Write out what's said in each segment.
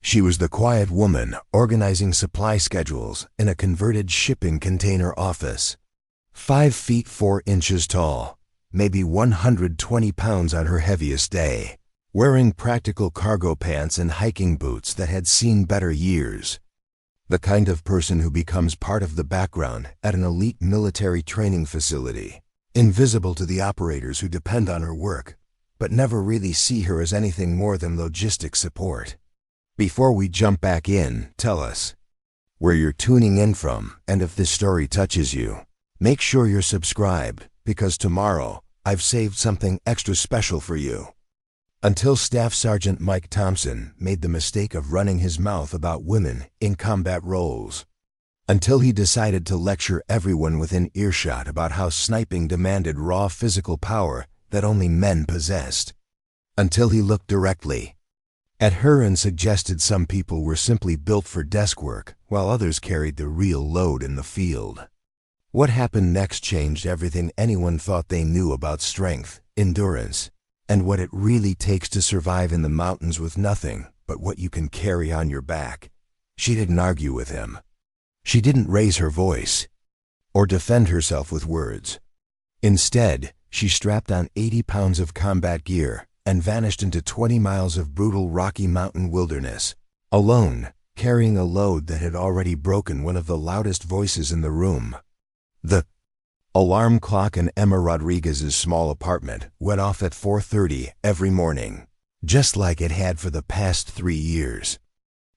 She was the quiet woman organizing supply schedules in a converted shipping container office. 5 feet 4 inches tall, maybe 120 pounds on her heaviest day, wearing practical cargo pants and hiking boots that had seen better years. The kind of person who becomes part of the background at an elite military training facility, invisible to the operators who depend on her work, but never really see her as anything more than logistic support. Before we jump back in, tell us where you're tuning in from, and if this story touches you, make sure you're subscribed, because tomorrow I've saved something extra special for you. Until Staff Sergeant Mike Thompson made the mistake of running his mouth about women in combat roles. Until he decided to lecture everyone within earshot about how sniping demanded raw physical power that only men possessed. Until he looked directly at her and suggested some people were simply built for desk work, while others carried the real load in the field. What happened next changed everything anyone thought they knew about strength, endurance, and what it really takes to survive in the mountains with nothing but what you can carry on your back. She didn't argue with him. She didn't raise her voice or defend herself with words. Instead, she strapped on 80 pounds of combat gear and vanished into 20 miles of brutal Rocky Mountain wilderness, alone, carrying a load that had already broken one of the loudest voices in the room. The alarm clock in Emma Rodriguez's small apartment went off at 4:30 every morning, just like it had for the past 3 years.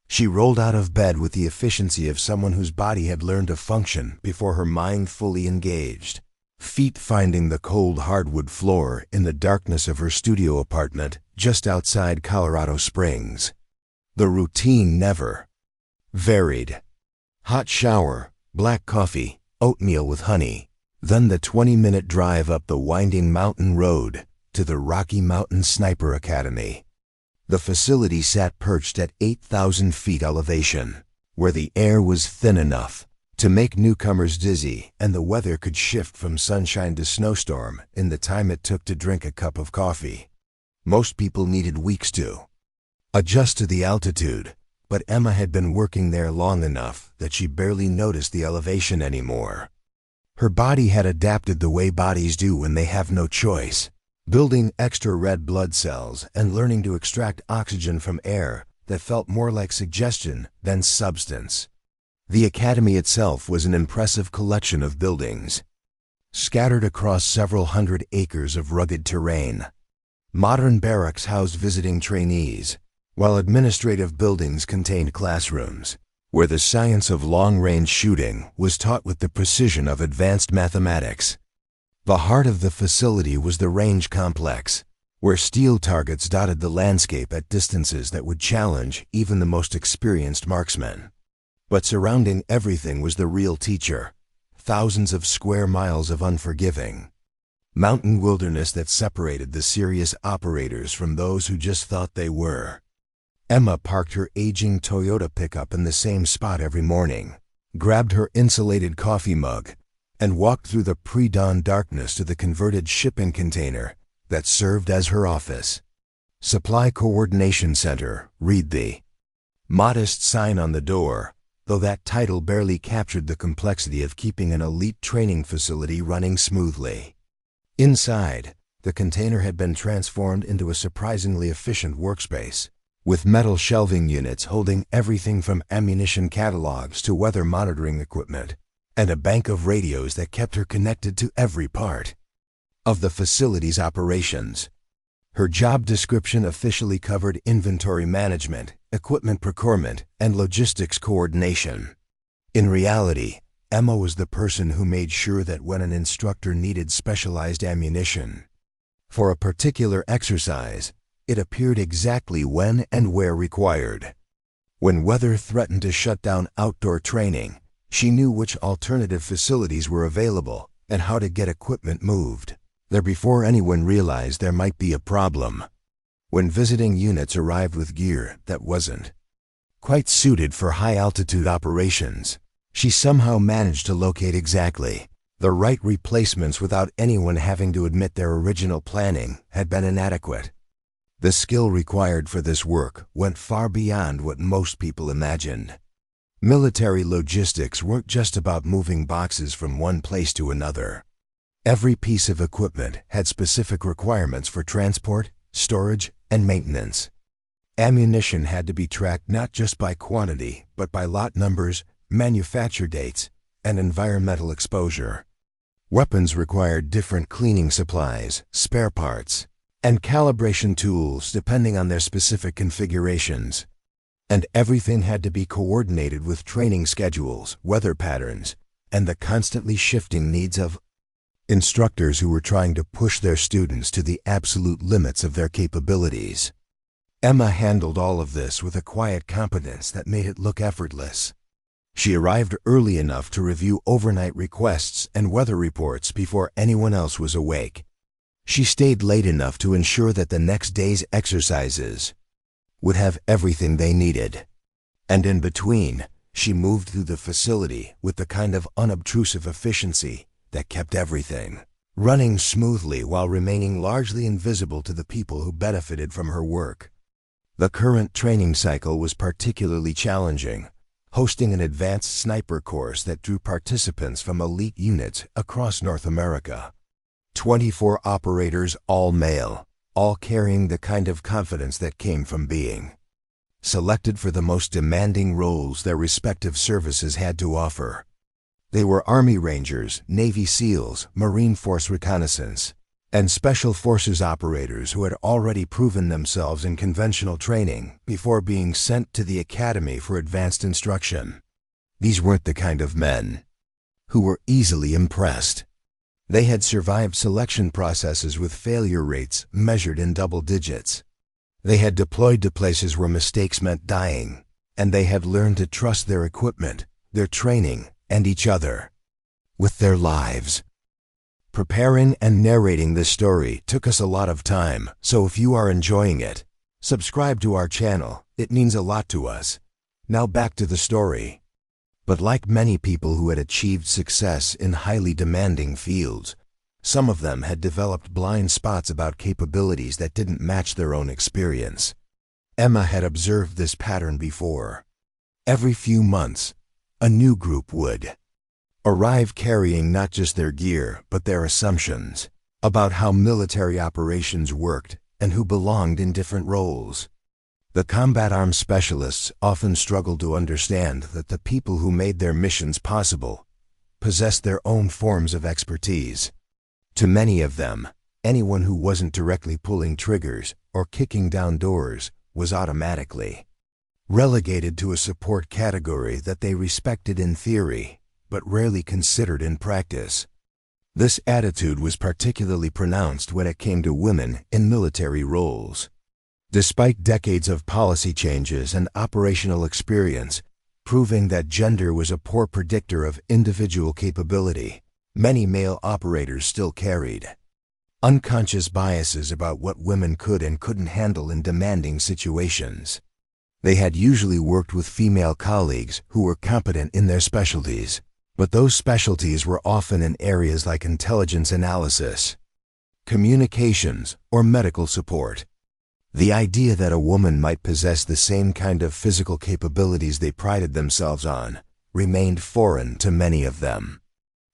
She rolled out of bed with the efficiency of someone whose body had learned to function before her mind fully engaged, feet finding the cold hardwood floor in the darkness of her studio apartment just outside Colorado Springs. The routine never varied. Hot shower, black coffee, oatmeal with honey, then the 20-minute drive up the winding mountain road to the Rocky Mountain Sniper Academy. The facility sat perched at 8,000 feet elevation, where the air was thin enough to make newcomers dizzy and the weather could shift from sunshine to snowstorm in the time it took to drink a cup of coffee. Most people needed weeks to adjust to the altitude, but Emma had been working there long enough that she barely noticed the elevation anymore. Her body had adapted the way bodies do when they have no choice, building extra red blood cells and learning to extract oxygen from air that felt more like suggestion than substance. The academy itself was an impressive collection of buildings, scattered across several hundred acres of rugged terrain. Modern barracks housed visiting trainees, while administrative buildings contained classrooms, where the science of long-range shooting was taught with the precision of advanced mathematics. The heart of the facility was the range complex, where steel targets dotted the landscape at distances that would challenge even the most experienced marksmen. But surrounding everything was the real teacher, thousands of square miles of unforgiving mountain wilderness that separated the serious operators from those who just thought they were. Emma parked her aging Toyota pickup in the same spot every morning, grabbed her insulated coffee mug, and walked through the pre-dawn darkness to the converted shipping container that served as her office. Supply Coordination Center, read the modest sign on the door, though that title barely captured the complexity of keeping an elite training facility running smoothly. Inside, the container had been transformed into a surprisingly efficient workspace, with metal shelving units holding everything from ammunition catalogs to weather monitoring equipment, and a bank of radios that kept her connected to every part of the facility's operations. Her job description officially covered inventory management, equipment procurement, and logistics coordination. In reality, Emma was the person who made sure that when an instructor needed specialized ammunition for a particular exercise, it appeared exactly when and where required. When weather threatened to shut down outdoor training, she knew which alternative facilities were available and how to get equipment moved there before anyone realized there might be a problem. When visiting units arrived with gear that wasn't quite suited for high-altitude operations, she somehow managed to locate exactly the right replacements without anyone having to admit their original planning had been inadequate. The skill required for this work went far beyond what most people imagined. Military logistics weren't just about moving boxes from one place to another. Every piece of equipment had specific requirements for transport, storage, and maintenance. Ammunition had to be tracked not just by quantity, but by lot numbers, manufacture dates, and environmental exposure. Weapons required different cleaning supplies, spare parts, and calibration tools depending on their specific configurations. And everything had to be coordinated with training schedules, weather patterns, and the constantly shifting needs of instructors who were trying to push their students to the absolute limits of their capabilities. Emma handled all of this with a quiet competence that made it look effortless. She arrived early enough to review overnight requests and weather reports before anyone else was awake. She stayed late enough to ensure that the next day's exercises would have everything they needed. And in between, she moved through the facility with the kind of unobtrusive efficiency that kept everything running smoothly while remaining largely invisible to the people who benefited from her work. The current training cycle was particularly challenging, hosting an advanced sniper course that drew participants from elite units across North America. 24 operators, all male, all carrying the kind of confidence that came from being selected for the most demanding roles their respective services had to offer. They were Army Rangers, Navy SEALs, Marine Force Reconnaissance, and Special Forces operators who had already proven themselves in conventional training before being sent to the Academy for advanced instruction. These weren't the kind of men who were easily impressed. They had survived selection processes with failure rates measured in double digits. They had deployed to places where mistakes meant dying, and they had learned to trust their equipment, their training, and each other with their lives. Preparing and narrating this story took us a lot of time, so if you are enjoying it, subscribe to our channel. It means a lot to us. Now back to the story. But like many people who had achieved success in highly demanding fields, some of them had developed blind spots about capabilities that didn't match their own experience. Emma had observed this pattern before. Every few months, a new group would arrive carrying not just their gear, but their assumptions about how military operations worked and who belonged in different roles. The combat arms specialists often struggled to understand that the people who made their missions possible possessed their own forms of expertise. To many of them, anyone who wasn't directly pulling triggers or kicking down doors was automatically relegated to a support category that they respected in theory, but rarely considered in practice. This attitude was particularly pronounced when it came to women in military roles. Despite decades of policy changes and operational experience proving that gender was a poor predictor of individual capability, many male operators still carried unconscious biases about what women could and couldn't handle in demanding situations. They had usually worked with female colleagues who were competent in their specialties, but those specialties were often in areas like intelligence analysis, communications, or medical support. The idea that a woman might possess the same kind of physical capabilities they prided themselves on remained foreign to many of them.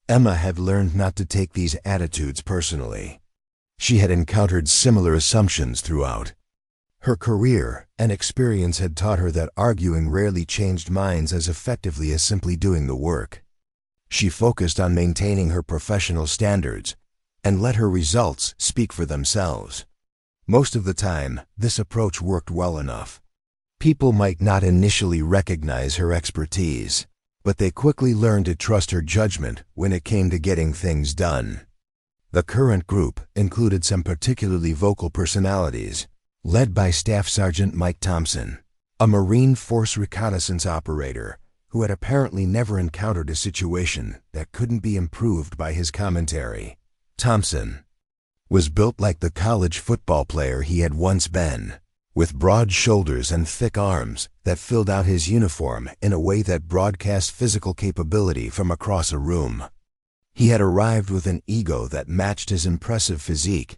Emma had learned not to take these attitudes personally. She had encountered similar assumptions throughout her career, and experience had taught her that arguing rarely changed minds as effectively as simply doing the work. She focused on maintaining her professional standards and let her results speak for themselves. Most of the time, this approach worked well enough. People might not initially recognize her expertise, but they quickly learned to trust her judgment when it came to getting things done. The current group included some particularly vocal personalities, led by Staff Sergeant Mike Thompson, a Marine Force Reconnaissance operator who had apparently never encountered a situation that couldn't be improved by his commentary. Thompson was built like the college football player he had once been, with broad shoulders and thick arms that filled out his uniform in a way that broadcast physical capability from across a room. He had arrived with an ego that matched his impressive physique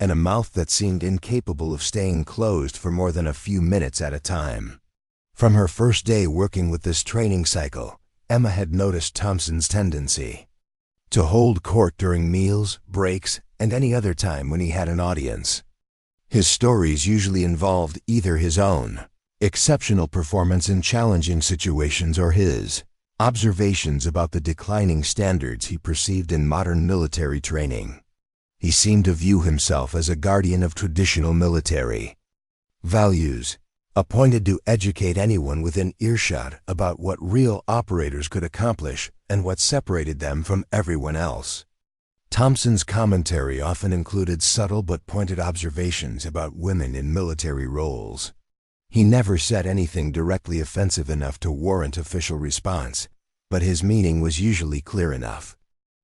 and a mouth that seemed incapable of staying closed for more than a few minutes at a time. From her first day working with this training cycle, Emma had noticed Thompson's tendency to hold court during meals, breaks, and any other time when he had an audience. His stories usually involved either his own exceptional performance in challenging situations or his observations about the declining standards he perceived in modern military training. He seemed to view himself as a guardian of traditional military values, appointed to educate anyone within earshot about what real operators could accomplish and what separated them from everyone else. Thompson's commentary often included subtle but pointed observations about women in military roles. He never said anything directly offensive enough to warrant official response, but his meaning was usually clear enough.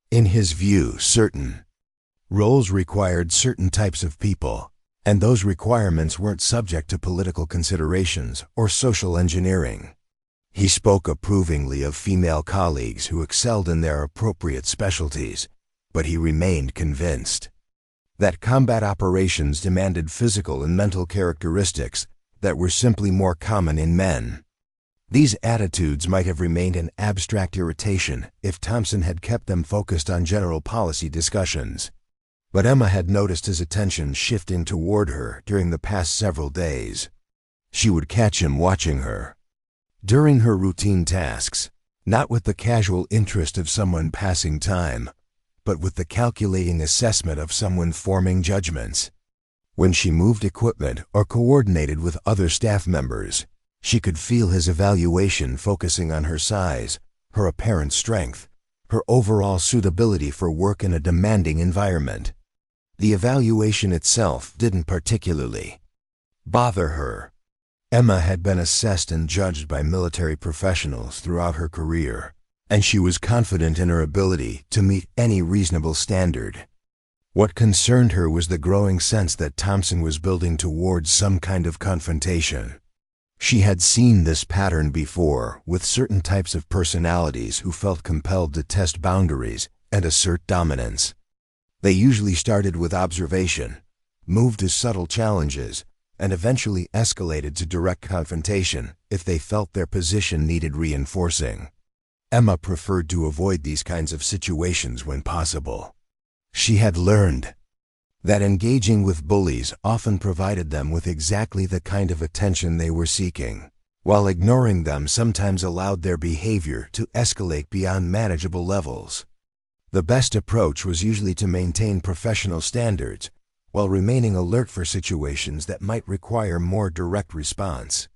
In his view, certain roles required certain types of people, and those requirements weren't subject to political considerations or social engineering. He spoke approvingly of female colleagues who excelled in their appropriate specialties, but he remained convinced that combat operations demanded physical and mental characteristics that were simply more common in men. These attitudes might have remained an abstract irritation if Thompson had kept them focused on general policy discussions. But Emma had noticed his attention shifting toward her during the past several days. She would catch him watching her during her routine tasks, not with the casual interest of someone passing time, but with the calculating assessment of someone forming judgments. When she moved equipment or coordinated with other staff members, she could feel his evaluation focusing on her size, her apparent strength, her overall suitability for work in a demanding environment. The evaluation itself didn't particularly bother her. Emma had been assessed and judged by military professionals throughout her career, and she was confident in her ability to meet any reasonable standard. What concerned her was the growing sense that Thompson was building towards some kind of confrontation. She had seen this pattern before with certain types of personalities who felt compelled to test boundaries and assert dominance. They usually started with observation, moved to subtle challenges, and eventually escalated to direct confrontation if they felt their position needed reinforcing. Emma preferred to avoid these kinds of situations when possible. She had learned that engaging with bullies often provided them with exactly the kind of attention they were seeking, while ignoring them sometimes allowed their behavior to escalate beyond manageable levels. The best approach was usually to maintain professional standards while remaining alert for situations that might require more direct response.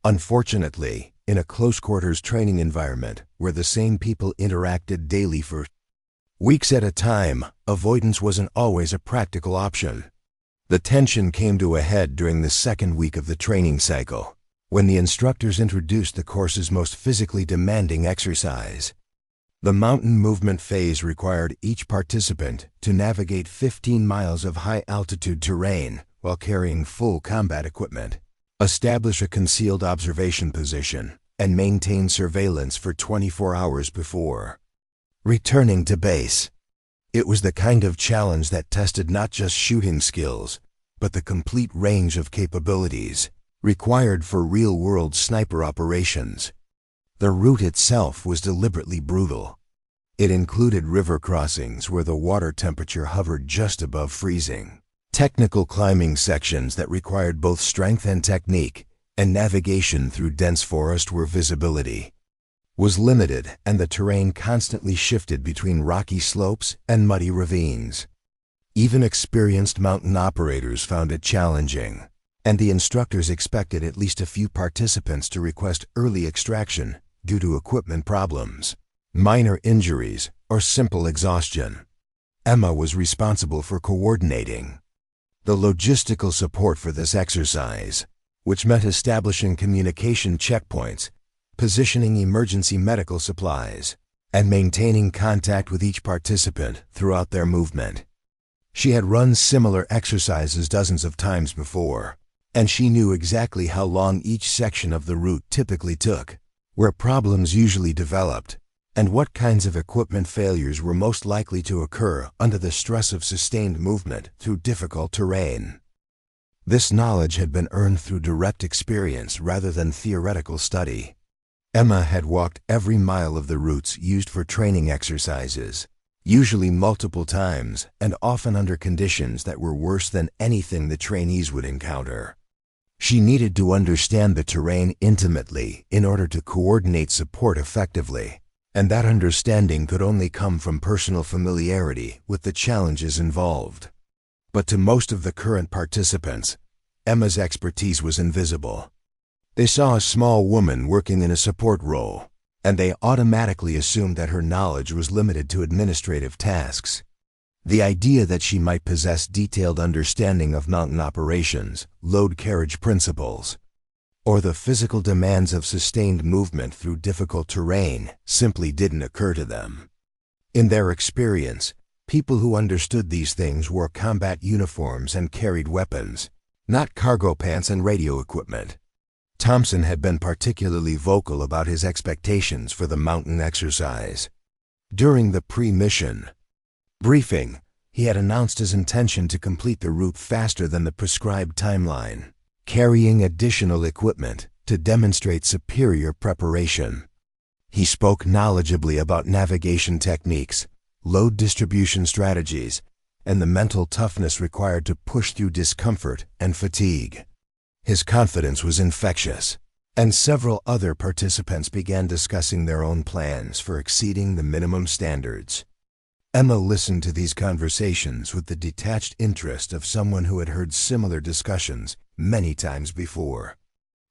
Unfortunately, in a close-quarters training environment where the same people interacted daily for weeks at a time, avoidance wasn't always a practical option. The tension came to a head during the second week of the training cycle, when the instructors introduced the course's most physically demanding exercise. The mountain movement phase required each participant to navigate 15 miles of high-altitude terrain while carrying full combat equipment, establish a concealed observation position, and maintain surveillance for 24 hours before returning to base. It was the kind of challenge that tested not just shooting skills, but the complete range of capabilities required for real-world sniper operations. The route itself was deliberately brutal. It included river crossings where the water temperature hovered just above freezing, technical climbing sections that required both strength and technique, and navigation through dense forest where visibility was limited and the terrain constantly shifted between rocky slopes and muddy ravines. Even experienced mountain operators found it challenging, and the instructors expected at least a few participants to request early extraction due to equipment problems, minor injuries, or simple exhaustion. Emma was responsible for coordinating the logistical support for this exercise, which meant establishing communication checkpoints, positioning emergency medical supplies, and maintaining contact with each participant throughout their movement. She had run similar exercises dozens of times before, and she knew exactly how long each section of the route typically took, where problems usually developed, and what kinds of equipment failures were most likely to occur under the stress of sustained movement through difficult terrain. This knowledge had been earned through direct experience rather than theoretical study. Emma had walked every mile of the routes used for training exercises, usually multiple times and often under conditions that were worse than anything the trainees would encounter. She needed to understand the terrain intimately in order to coordinate support effectively, and that understanding could only come from personal familiarity with the challenges involved. But to most of the current participants, Emma's expertise was invisible. They saw a small woman working in a support role, and they automatically assumed that her knowledge was limited to administrative tasks. The idea that she might possess detailed understanding of mountain operations, load carriage principles, or the physical demands of sustained movement through difficult terrain simply didn't occur to them. In their experience, people who understood these things wore combat uniforms and carried weapons, not cargo pants and radio equipment. Thompson had been particularly vocal about his expectations for the mountain exercise. During the pre-mission briefing, he had announced his intention to complete the route faster than the prescribed timeline, carrying additional equipment to demonstrate superior preparation. He spoke knowledgeably about navigation techniques, load distribution strategies, and the mental toughness required to push through discomfort and fatigue. His confidence was infectious, and several other participants began discussing their own plans for exceeding the minimum standards. Emma listened to these conversations with the detached interest of someone who had heard similar discussions many times before.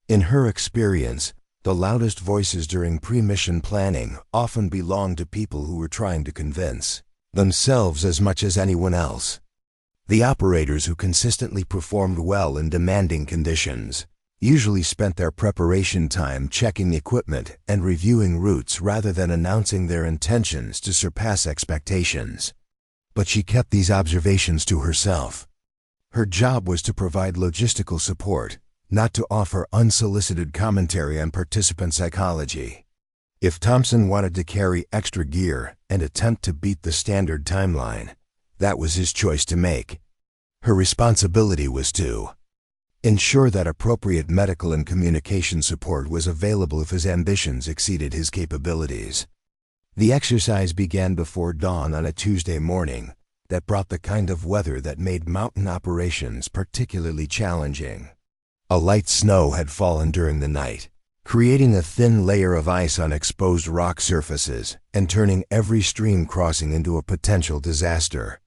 In her experience, the loudest voices during pre-mission planning often belonged to people who were trying to convince themselves as much as anyone else. The operators who consistently performed well in demanding conditions usually spent their preparation time checking equipment and reviewing routes rather than announcing their intentions to surpass expectations. But she kept these observations to herself. Her job was to provide logistical support, not to offer unsolicited commentary on participant psychology. If Thompson wanted to carry extra gear and attempt to beat the standard timeline, that was his choice to make. Her responsibility was to ensure that appropriate medical and communication support was available if his ambitions exceeded his capabilities. The exercise began before dawn on a Tuesday morning that brought the kind of weather that made mountain operations particularly challenging. A light snow had fallen during the night, creating a thin layer of ice on exposed rock surfaces and turning every stream crossing into a potential disaster.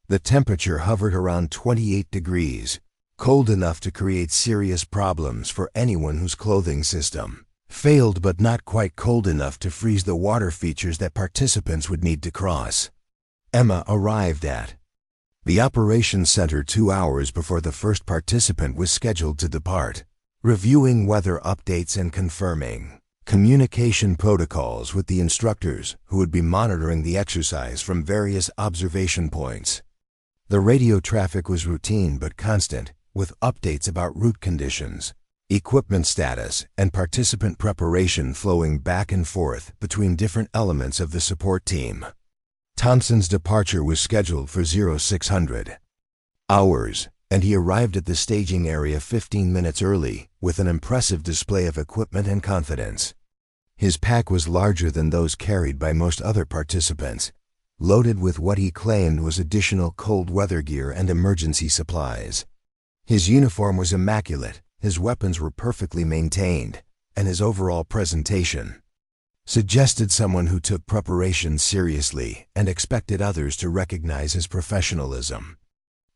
The temperature hovered around 28 degrees, cold enough to create serious problems for anyone whose clothing system failed, but not quite cold enough to freeze the water features that participants would need to cross. Emma arrived at the operations center 2 hours before the first participant was scheduled to depart, reviewing weather updates and confirming communication protocols with the instructors who would be monitoring the exercise from various observation points. The radio traffic was routine but constant, with updates about route conditions, equipment status, and participant preparation flowing back and forth between different elements of the support team. Thompson's departure was scheduled for 0600 hours, and he arrived at the staging area 15 minutes early with an impressive display of equipment and confidence. His pack was larger than those carried by most other participants, loaded with what he claimed was additional cold weather gear and emergency supplies. His uniform was immaculate, his weapons were perfectly maintained, and his overall presentation suggested someone who took preparation seriously and expected others to recognize his professionalism.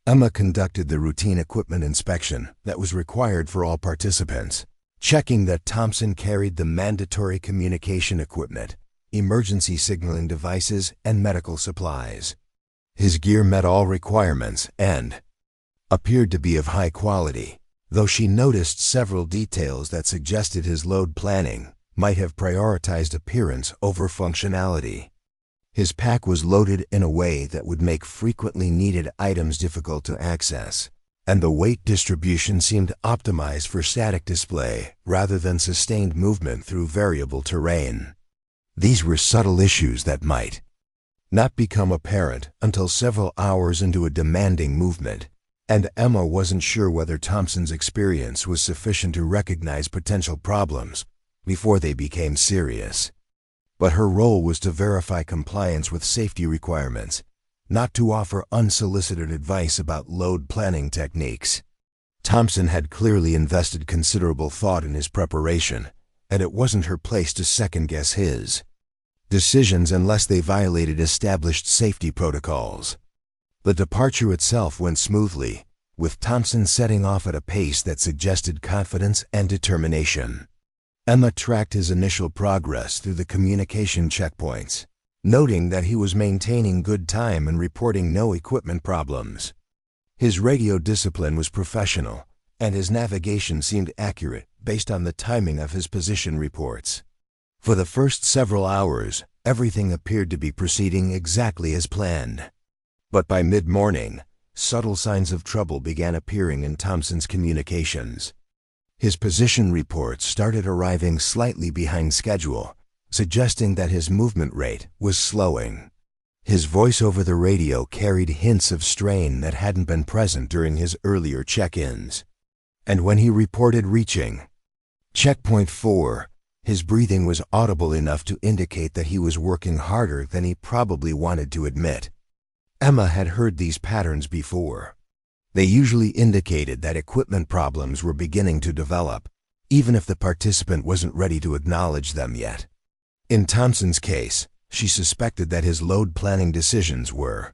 Emma conducted the routine equipment inspection that was required for all participants, checking that Thompson carried the mandatory communication equipment, emergency signaling devices, and medical supplies. His gear met all requirements and appeared to be of high quality, though she noticed several details that suggested his load planning might have prioritized appearance over functionality. His pack was loaded in a way that would make frequently needed items difficult to access, and the weight distribution seemed optimized for static display rather than sustained movement through variable terrain. These were subtle issues that might not become apparent until several hours into a demanding movement, and Emma wasn't sure whether Thompson's experience was sufficient to recognize potential problems before they became serious. But her role was to verify compliance with safety requirements, not to offer unsolicited advice about load planning techniques. Thompson had clearly invested considerable thought in his preparation, and it wasn't her place to second-guess his decisions unless they violated established safety protocols. The departure itself went smoothly, with Thompson setting off at a pace that suggested confidence and determination. Emma tracked his initial progress through the communication checkpoints, noting that he was maintaining good time and reporting no equipment problems. His radio discipline was professional, and his navigation seemed accurate based on the timing of his position reports. For the first several hours, everything appeared to be proceeding exactly as planned. But by mid-morning, subtle signs of trouble began appearing in Thompson's communications. His position reports started arriving slightly behind schedule, suggesting that his movement rate was slowing. His voice over the radio carried hints of strain that hadn't been present during his earlier check-ins. And when he reported reaching checkpoint 4, his breathing was audible enough to indicate that he was working harder than he probably wanted to admit. Emma had heard these patterns before. They usually indicated that equipment problems were beginning to develop, even if the participant wasn't ready to acknowledge them yet. In Thompson's case, she suspected that his load planning decisions were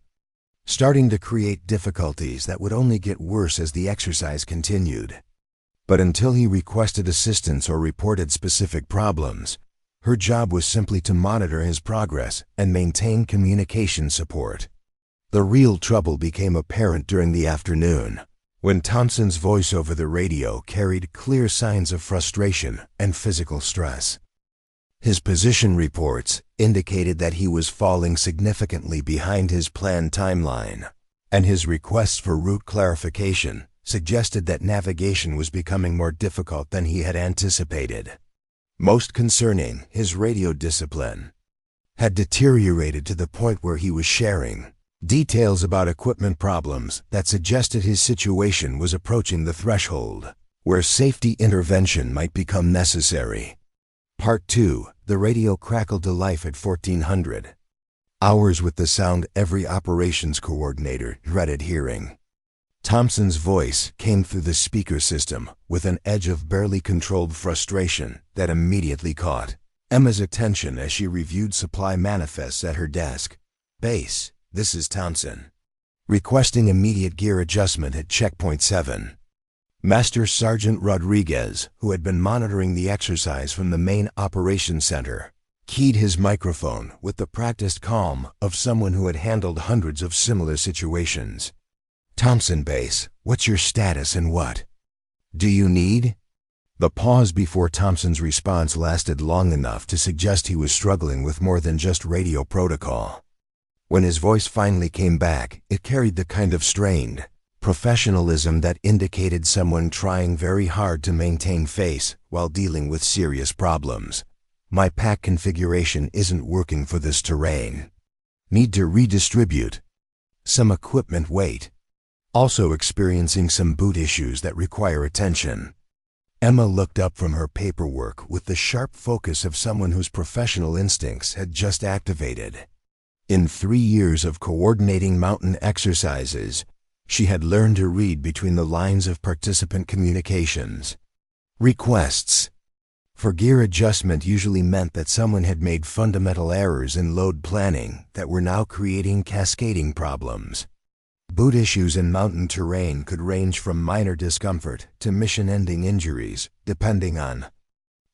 starting to create difficulties that would only get worse as the exercise continued. But until he requested assistance or reported specific problems, her job was simply to monitor his progress and maintain communication support. The real trouble became apparent during the afternoon, when Thompson's voice over the radio carried clear signs of frustration and physical stress. His position reports indicated that he was falling significantly behind his planned timeline, and his requests for route clarification suggested that navigation was becoming more difficult than he had anticipated. Most concerning, his radio discipline had deteriorated to the point where he was sharing details about equipment problems that suggested his situation was approaching the threshold where safety intervention might become necessary. Part 2. The radio crackled to life at 1400. Hours with the sound every operations coordinator dreaded hearing. Thompson's voice came through the speaker system with an edge of barely controlled frustration that immediately caught Emma's attention as she reviewed supply manifests at her desk. Base, this is Thompson. Requesting immediate gear adjustment at checkpoint 7. Master Sergeant Rodriguez, who had been monitoring the exercise from the main operations center, keyed his microphone with the practiced calm of someone who had handled hundreds of similar situations. Thompson Base, what's your status and what do you need? The pause before Thompson's response lasted long enough to suggest he was struggling with more than just radio protocol. When his voice finally came back, it carried the kind of strained professionalism that indicated someone trying very hard to maintain face while dealing with serious problems. My pack configuration isn't working for this terrain. Need to redistribute some equipment weight. Also experiencing some boot issues that require attention. Emma looked up from her paperwork with the sharp focus of someone whose professional instincts had just activated. In 3 years of coordinating mountain exercises, she had learned to read between the lines of participant communications. Requests for gear adjustment usually meant that someone had made fundamental errors in load planning that were now creating cascading problems. Boot issues in mountain terrain could range from minor discomfort to mission-ending injuries, depending on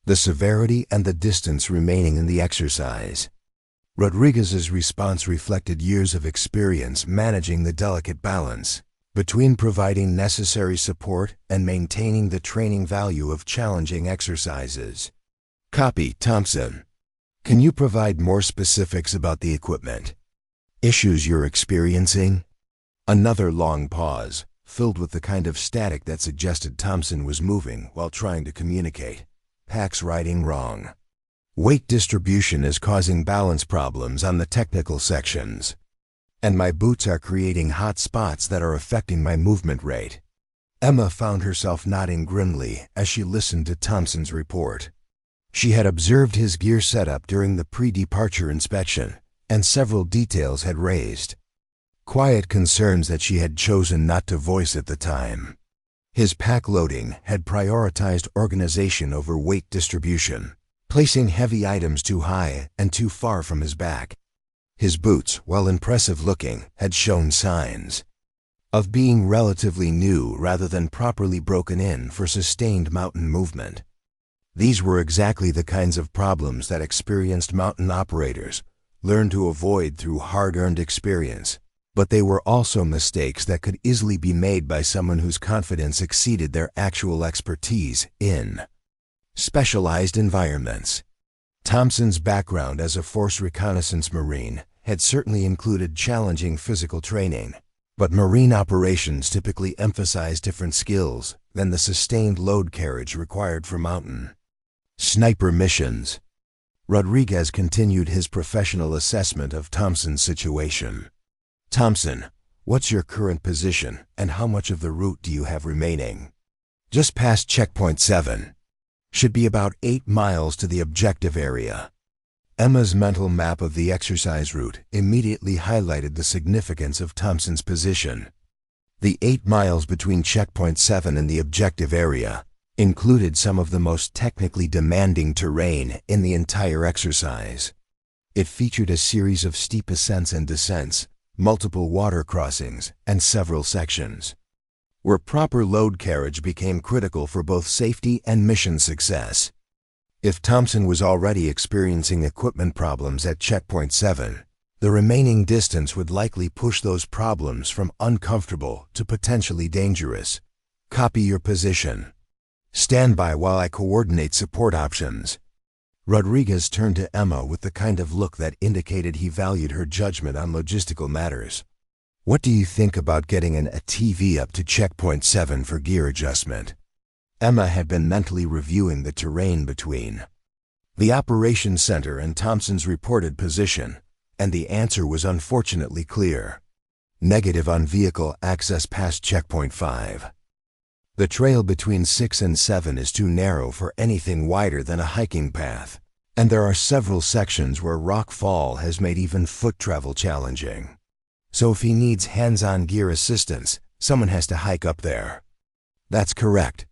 the severity and the distance remaining in the exercise. Rodriguez's response reflected years of experience managing the delicate balance between providing necessary support and maintaining the training value of challenging exercises. Copy, Thompson. Can you provide more specifics about the equipment issues you're experiencing? Another long pause, filled with the kind of static that suggested Thompson was moving while trying to communicate. Pack's writing wrong. Weight distribution is causing balance problems on the technical sections. And my boots are creating hot spots that are affecting my movement rate. Emma found herself nodding grimly as she listened to Thompson's report. She had observed his gear setup during the pre-departure inspection, and several details had raised quiet concerns that she had chosen not to voice at the time. His pack loading had prioritized organization over weight distribution, placing heavy items too high and too far from his back. His boots, while impressive looking, had shown signs of being relatively new rather than properly broken in for sustained mountain movement. These were exactly the kinds of problems that experienced mountain operators learn to avoid through hard-earned experience, but they were also mistakes that could easily be made by someone whose confidence exceeded their actual expertise in specialized environments. Thompson's background as a Force Reconnaissance Marine had certainly included challenging physical training, but Marine operations typically emphasize different skills than the sustained load carriage required for mountain sniper missions. Rodriguez continued his professional assessment of Thompson's situation. Thompson, what's your current position and how much of the route do you have remaining? Just past checkpoint 7. Should be about 8 miles to the objective area. Emma's mental map of the exercise route immediately highlighted the significance of Thompson's position. The 8 miles between checkpoint 7 and the objective area included some of the most technically demanding terrain in the entire exercise. It featured a series of steep ascents and descents, multiple water crossings, and several sections where proper load carriage became critical for both safety and mission success. If Thompson was already experiencing equipment problems at checkpoint 7, the remaining distance would likely push those problems from uncomfortable to potentially dangerous. Copy your position. Stand by while I coordinate support options. Rodriguez turned to Emma with the kind of look that indicated he valued her judgment on logistical matters. What do you think about getting an ATV up to checkpoint 7 for gear adjustment? Emma had been mentally reviewing the terrain between the operations center and Thompson's reported position, and the answer was unfortunately clear. Negative on vehicle access past checkpoint 5. The trail between 6 and 7 is too narrow for anything wider than a hiking path, and there are several sections where rock fall has made even foot travel challenging. So if he needs hands-on gear assistance, someone has to hike up there. That's correct.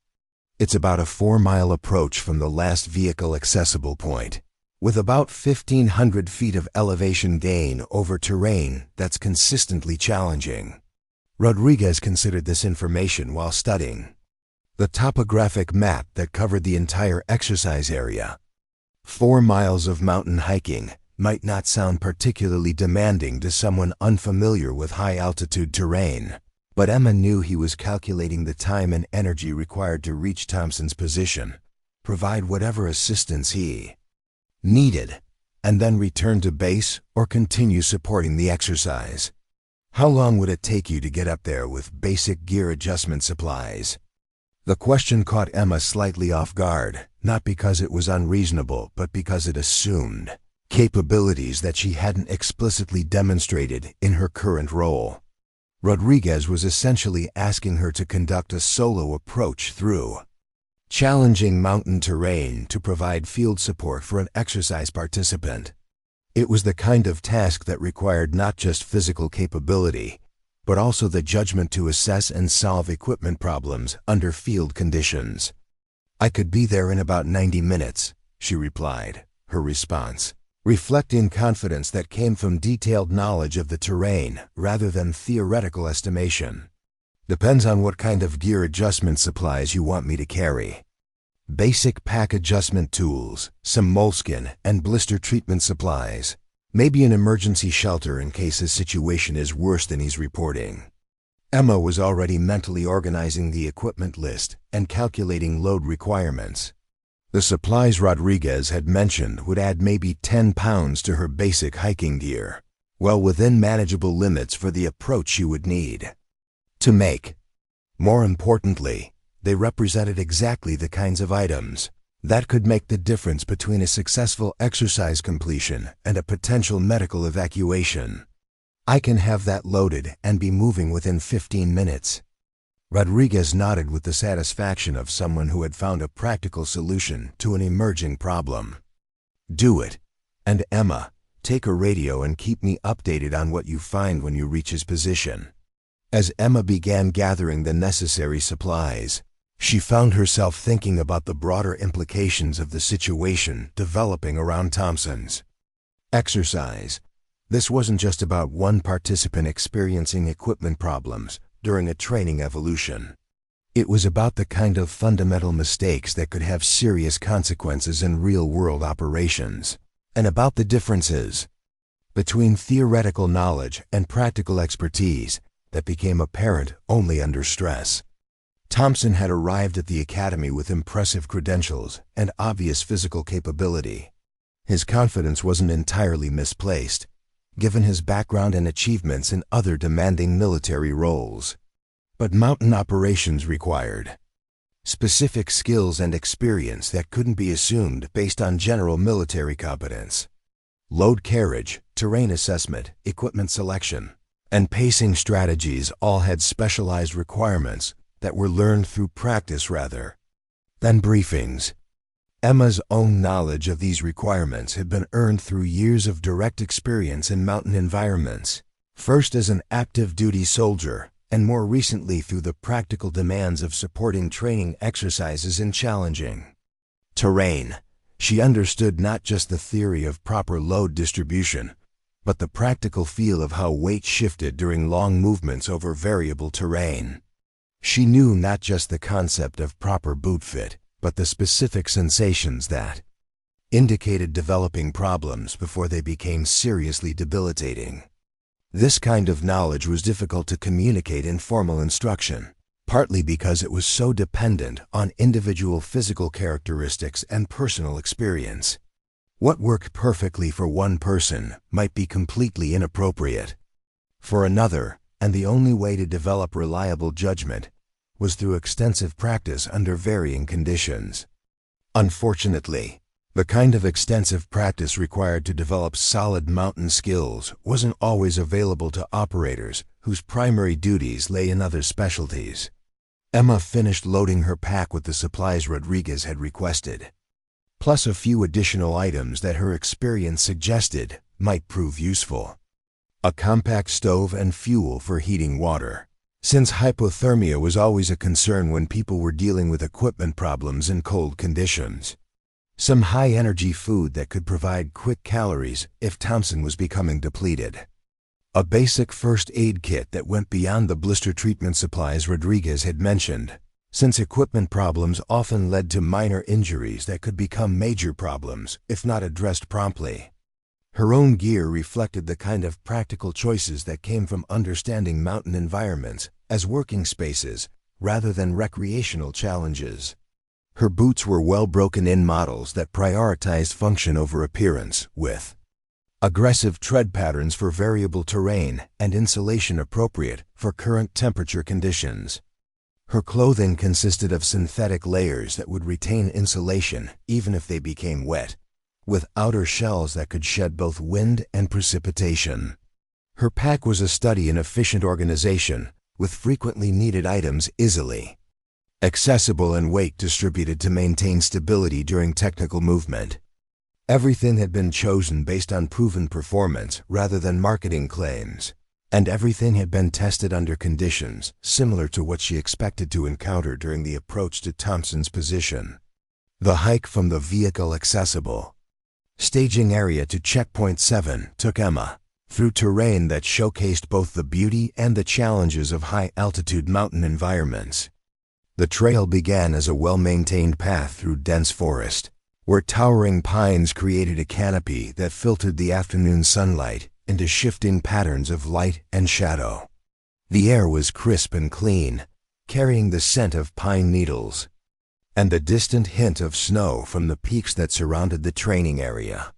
It's about a 4-mile approach from the last vehicle accessible point, with about 1,500 feet of elevation gain over terrain that's consistently challenging. Rodriguez considered this information while studying the topographic map that covered the entire exercise area. 4 miles of mountain hiking might not sound particularly demanding to someone unfamiliar with high-altitude terrain, but Emma knew he was calculating the time and energy required to reach Thompson's position, provide whatever assistance he needed, and then return to base or continue supporting the exercise. How long would it take you to get up there with basic gear adjustment supplies? The question caught Emma slightly off guard, not because it was unreasonable, but because it assumed capabilities that she hadn't explicitly demonstrated in her current role. Rodriguez was essentially asking her to conduct a solo approach through challenging mountain terrain to provide field support for an exercise participant. It was the kind of task that required not just physical capability, but also the judgment to assess and solve equipment problems under field conditions. I could be there in about 90 minutes, she replied, her response reflecting confidence that came from detailed knowledge of the terrain rather than theoretical estimation. Depends on what kind of gear adjustment supplies you want me to carry. Basic pack adjustment tools, some moleskin and blister treatment supplies. Maybe an emergency shelter in case his situation is worse than he's reporting. Emma was already mentally organizing the equipment list and calculating load requirements. The supplies Rodriguez had mentioned would add maybe 10 pounds to her basic hiking gear, well within manageable limits for the approach she would need to make. More importantly, they represented exactly the kinds of items That could make the difference between a successful exercise completion and a potential medical evacuation. I can have that loaded and be moving within 15 minutes. Rodriguez nodded with the satisfaction of someone who had found a practical solution to an emerging problem. Do it. And Emma, take a radio and keep me updated on what you find when you reach his position. As Emma began gathering the necessary supplies, she found herself thinking about the broader implications of the situation developing around Thompson's. Exercise. This wasn't just about one participant experiencing equipment problems during a training evolution. It was about the kind of fundamental mistakes that could have serious consequences in real-world operations, and about the differences between theoretical knowledge and practical expertise that became apparent only under stress. Thompson had arrived at the academy with impressive credentials and obvious physical capability. His confidence wasn't entirely misplaced, given his background and achievements in other demanding military roles. But mountain operations required specific skills and experience that couldn't be assumed based on general military competence. Load carriage, terrain assessment, equipment selection, and pacing strategies all had specialized requirements that were learned through practice rather than briefings. Emma's own knowledge of these requirements had been earned through years of direct experience in mountain environments, first as an active duty soldier, and more recently through the practical demands of supporting training exercises in challenging terrain. She understood not just the theory of proper load distribution, but the practical feel of how weight shifted during long movements over variable terrain. She knew not just the concept of proper boot fit, but the specific sensations that indicated developing problems before they became seriously debilitating. This kind of knowledge was difficult to communicate in formal instruction, partly because it was so dependent on individual physical characteristics and personal experience. What worked perfectly for one person might be completely inappropriate for another, and the only way to develop reliable judgment was through extensive practice under varying conditions. Unfortunately, the kind of extensive practice required to develop solid mountain skills wasn't always available to operators whose primary duties lay in other specialties. Emma finished loading her pack with the supplies Rodriguez had requested, plus a few additional items that her experience suggested might prove useful. A compact stove and fuel for heating water, since hypothermia was always a concern when people were dealing with equipment problems in cold conditions. Some high-energy food that could provide quick calories if Thompson was becoming depleted. A basic first aid kit that went beyond the blister treatment supplies Rodriguez had mentioned, since equipment problems often led to minor injuries that could become major problems if not addressed promptly. Her own gear reflected the kind of practical choices that came from understanding mountain environments as working spaces rather than recreational challenges. Her boots were well-broken-in models that prioritized function over appearance, with aggressive tread patterns for variable terrain and insulation appropriate for current temperature conditions. Her clothing consisted of synthetic layers that would retain insulation even if they became wet, with outer shells that could shed both wind and precipitation. Her pack was a study in efficient organization, with frequently needed items easily accessible and weight distributed to maintain stability during technical movement. Everything had been chosen based on proven performance rather than marketing claims, and everything had been tested under conditions similar to what she expected to encounter during the approach to Thompson's position. The hike from the vehicle accessible staging area to Checkpoint 7 took Emma through terrain that showcased both the beauty and the challenges of high-altitude mountain environments. The trail began as a well-maintained path through dense forest, where towering pines created a canopy that filtered the afternoon sunlight into shifting patterns of light and shadow. The air was crisp and clean, carrying the scent of pine needles and the distant hint of snow from the peaks that surrounded the training area.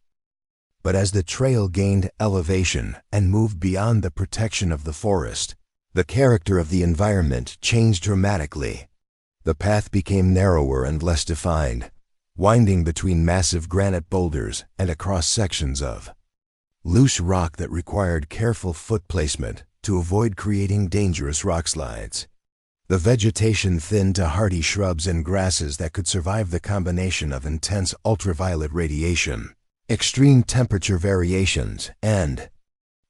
But as the trail gained elevation and moved beyond the protection of the forest, the character of the environment changed dramatically. The path became narrower and less defined, winding between massive granite boulders and across sections of loose rock that required careful foot placement to avoid creating dangerous rock slides. The vegetation thinned to hardy shrubs and grasses that could survive the combination of intense ultraviolet radiation, extreme temperature variations, and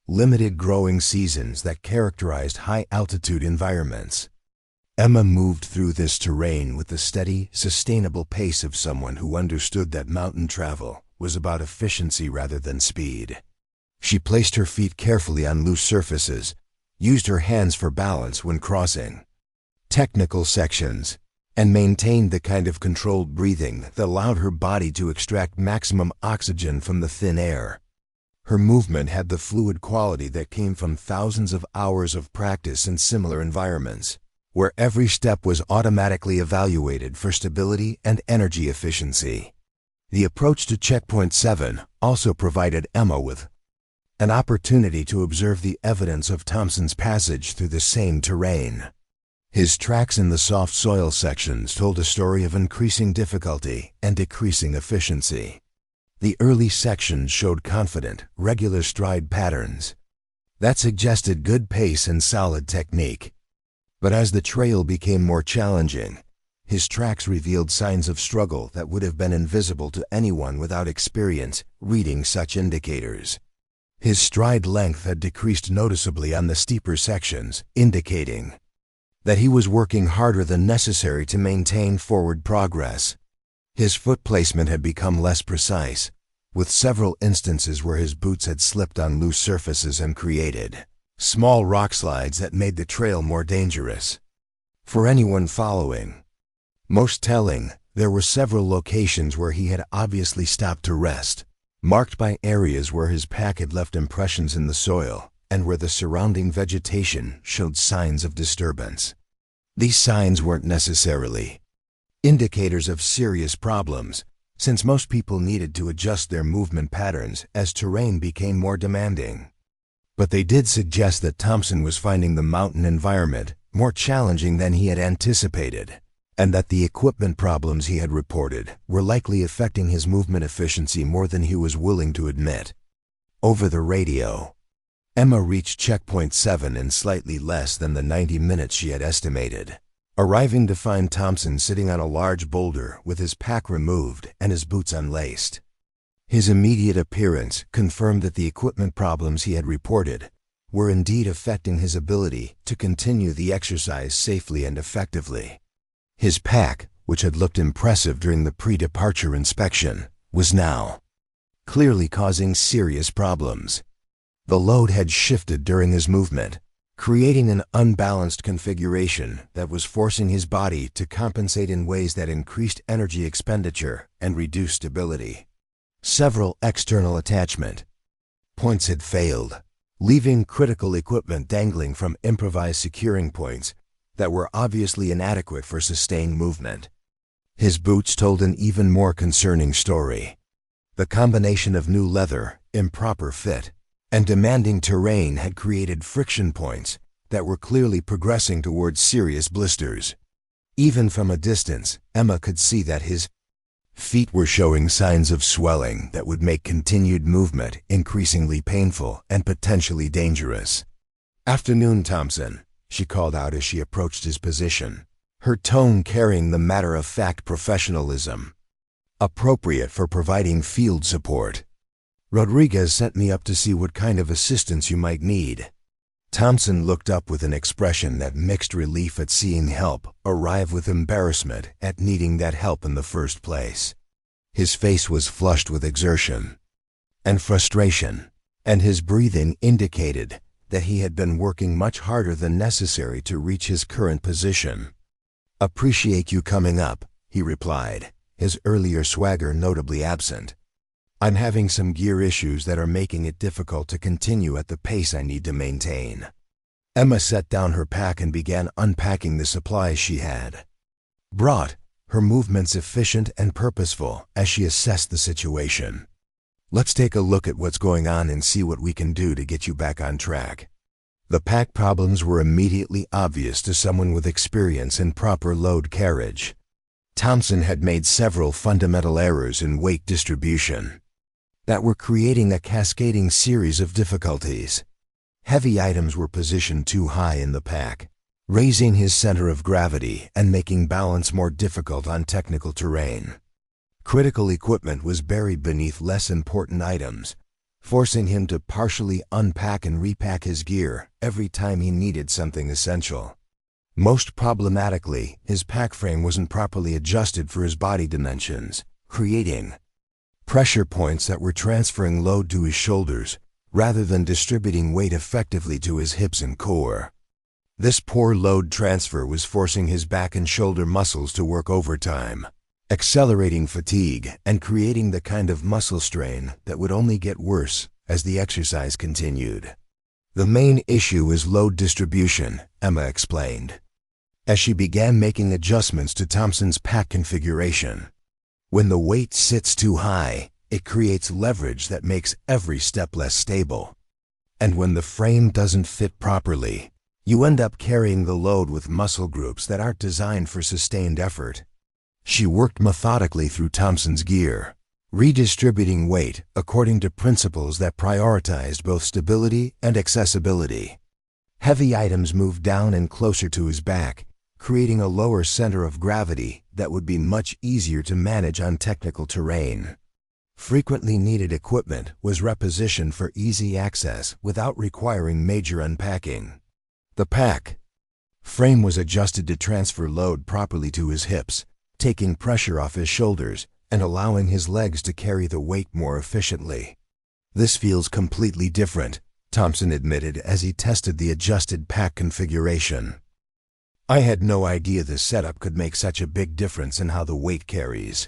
limited growing seasons that characterized high-altitude environments. Emma moved through this terrain with the steady, sustainable pace of someone who understood that mountain travel was about efficiency rather than speed. She placed her feet carefully on loose surfaces, used her hands for balance when crossing technical sections, and maintained the kind of controlled breathing that allowed her body to extract maximum oxygen from the thin air. Her movement had the fluid quality that came from thousands of hours of practice in similar environments, where every step was automatically evaluated for stability and energy efficiency. The approach to Checkpoint 7 also provided Emma with an opportunity to observe the evidence of Thompson's passage through the same terrain. His tracks in the soft soil sections told a story of increasing difficulty and decreasing efficiency. The early sections showed confident, regular stride patterns that suggested good pace and solid technique. But as the trail became more challenging, his tracks revealed signs of struggle that would have been invisible to anyone without experience reading such indicators. His stride length had decreased noticeably on the steeper sections, indicating that he was working harder than necessary to maintain forward progress. His foot placement had become less precise, with several instances where his boots had slipped on loose surfaces and created small rock slides that made the trail more dangerous for anyone following. Most telling, there were several locations where he had obviously stopped to rest, marked by areas where his pack had left impressions in the soil and where the surrounding vegetation showed signs of disturbance. These signs weren't necessarily indicators of serious problems, since most people needed to adjust their movement patterns as terrain became more demanding. But they did suggest that Thompson was finding the mountain environment more challenging than he had anticipated, and that the equipment problems he had reported were likely affecting his movement efficiency more than he was willing to admit. Over the radio, Emma reached Checkpoint 7 in slightly less than the 90 minutes she had estimated, arriving to find Thompson sitting on a large boulder with his pack removed and his boots unlaced. His immediate appearance confirmed that the equipment problems he had reported were indeed affecting his ability to continue the exercise safely and effectively. His pack, which had looked impressive during the pre-departure inspection, was now clearly causing serious problems. The load had shifted during his movement, creating an unbalanced configuration that was forcing his body to compensate in ways that increased energy expenditure and reduced stability. Several external attachment points had failed, leaving critical equipment dangling from improvised securing points that were obviously inadequate for sustained movement. His boots told an even more concerning story. The combination of new leather, improper fit, and demanding terrain had created friction points that were clearly progressing towards serious blisters. Even from a distance, Emma could see that his feet were showing signs of swelling that would make continued movement increasingly painful and potentially dangerous. "Afternoon, Thompson," she called out as she approached his position, her tone carrying the matter-of-fact professionalism appropriate for providing field support. "Rodriguez sent me up to see what kind of assistance you might need." Thompson looked up with an expression that mixed relief at seeing help arrive with embarrassment at needing that help in the first place. His face was flushed with exertion and frustration, and his breathing indicated that he had been working much harder than necessary to reach his current position. "Appreciate you coming up," he replied, his earlier swagger notably absent. "I'm having some gear issues that are making it difficult to continue at the pace I need to maintain." Emma set down her pack and began unpacking the supplies she had brought, her movements efficient and purposeful as she assessed the situation. "Let's take a look at what's going on and see what we can do to get you back on track." The pack problems were immediately obvious to someone with experience in proper load carriage. Thompson had made several fundamental errors in weight distribution that were creating a cascading series of difficulties. Heavy items were positioned too high in the pack, raising his center of gravity and making balance more difficult on technical terrain. Critical equipment was buried beneath less important items, forcing him to partially unpack and repack his gear every time he needed something essential. Most problematically, his pack frame wasn't properly adjusted for his body dimensions, creating pressure points that were transferring load to his shoulders rather than distributing weight effectively to his hips and core. This poor load transfer was forcing his back and shoulder muscles to work overtime, accelerating fatigue and creating the kind of muscle strain that would only get worse as the exercise continued. The main issue is load distribution, Emma explained, as she began making adjustments to Thompson's pack configuration. When the weight sits too high, it creates leverage that makes every step less stable. And when the frame doesn't fit properly, you end up carrying the load with muscle groups that aren't designed for sustained effort. She worked methodically through Thompson's gear, redistributing weight according to principles that prioritized both stability and accessibility. Heavy items moved down and closer to his back, creating a lower center of gravity that would be much easier to manage on technical terrain. Frequently needed equipment was repositioned for easy access without requiring major unpacking. The pack frame was adjusted to transfer load properly to his hips, taking pressure off his shoulders and allowing his legs to carry the weight more efficiently. "This feels completely different," Thompson admitted as he tested the adjusted pack configuration. "I had no idea this setup could make such a big difference in how the weight carries."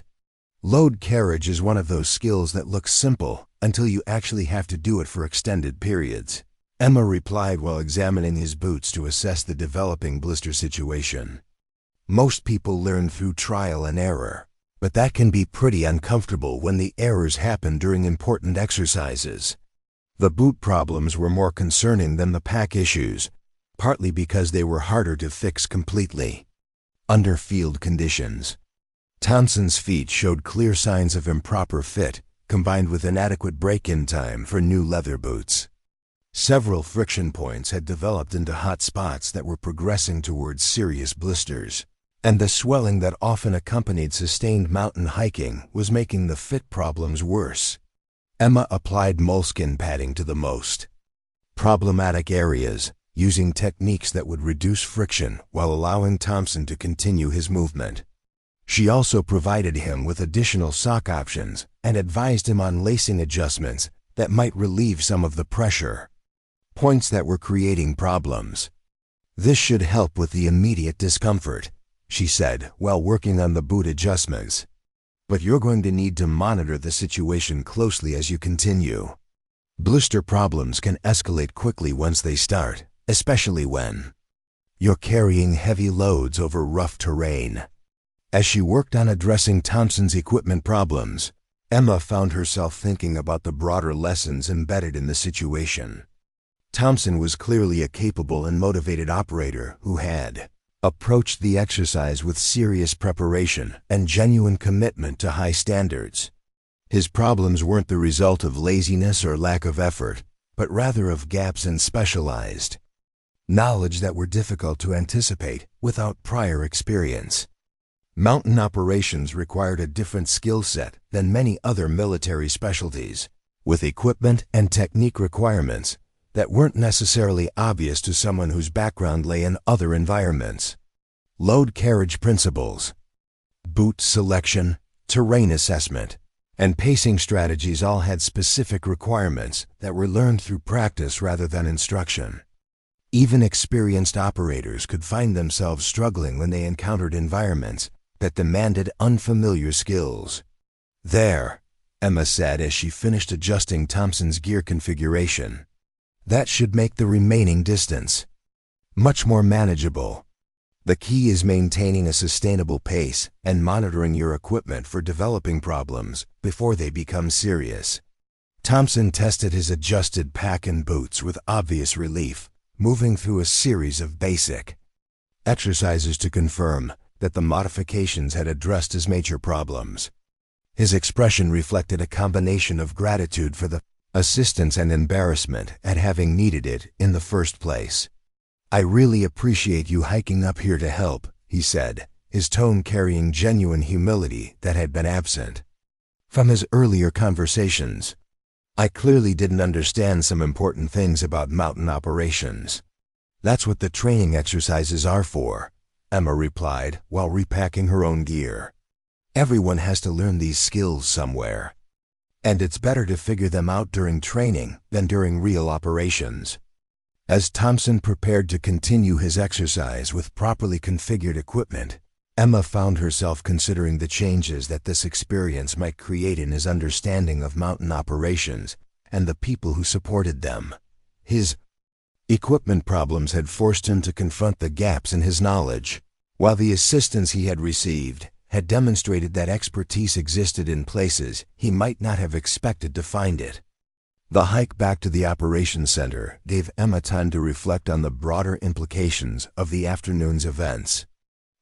Load carriage is one of those skills that looks simple until you actually have to do it for extended periods, Emma replied while examining his boots to assess the developing blister situation. "Most people learn through trial and error, but that can be pretty uncomfortable when the errors happen during important exercises." The boot problems were more concerning than the pack issues, partly because they were harder to fix completely. Under field conditions, Thompson's feet showed clear signs of improper fit, combined with inadequate break-in time for new leather boots. Several friction points had developed into hot spots that were progressing towards serious blisters, and the swelling that often accompanied sustained mountain hiking was making the fit problems worse. Emma applied moleskin padding to the most problematic areas, using techniques that would reduce friction while allowing Thompson to continue his movement. She also provided him with additional sock options and advised him on lacing adjustments that might relieve some of the pressure points that were creating problems. "This should help with the immediate discomfort," she said while working on the boot adjustments. "But you're going to need to monitor the situation closely as you continue. Blister problems can escalate quickly once they start, especially when you're carrying heavy loads over rough terrain." As she worked on addressing Thompson's equipment problems, Emma found herself thinking about the broader lessons embedded in the situation. Thompson was clearly a capable and motivated operator who had approached the exercise with serious preparation and genuine commitment to high standards. His problems weren't the result of laziness or lack of effort, but rather of gaps in specialized knowledge that were difficult to anticipate without prior experience. Mountain operations required a different skill set than many other military specialties, with equipment and technique requirements that weren't necessarily obvious to someone whose background lay in other environments. Load carriage principles, boot selection, terrain assessment, and pacing strategies all had specific requirements that were learned through practice rather than instruction. Even experienced operators could find themselves struggling when they encountered environments that demanded unfamiliar skills. "There," Emma said as she finished adjusting Thompson's gear configuration. "That should make the remaining distance much more manageable. The key is maintaining a sustainable pace and monitoring your equipment for developing problems before they become serious." Thompson tested his adjusted pack and boots with obvious relief, moving through a series of basic exercises to confirm that the modifications had addressed his major problems. His expression reflected a combination of gratitude for the assistance and embarrassment at having needed it in the first place. "I really appreciate you hiking up here to help," he said, his tone carrying genuine humility that had been absent from his earlier conversations. "I clearly didn't understand some important things about mountain operations." "That's what the training exercises are for," Emma replied while repacking her own gear. "Everyone has to learn these skills somewhere. And it's better to figure them out during training than during real operations." As Thompson prepared to continue his exercise with properly configured equipment, Emma found herself considering the changes that this experience might create in his understanding of mountain operations and the people who supported them. His equipment problems had forced him to confront the gaps in his knowledge, while the assistance he had received had demonstrated that expertise existed in places he might not have expected to find it. The hike back to the operations center gave Emma time to reflect on the broader implications of the afternoon's events.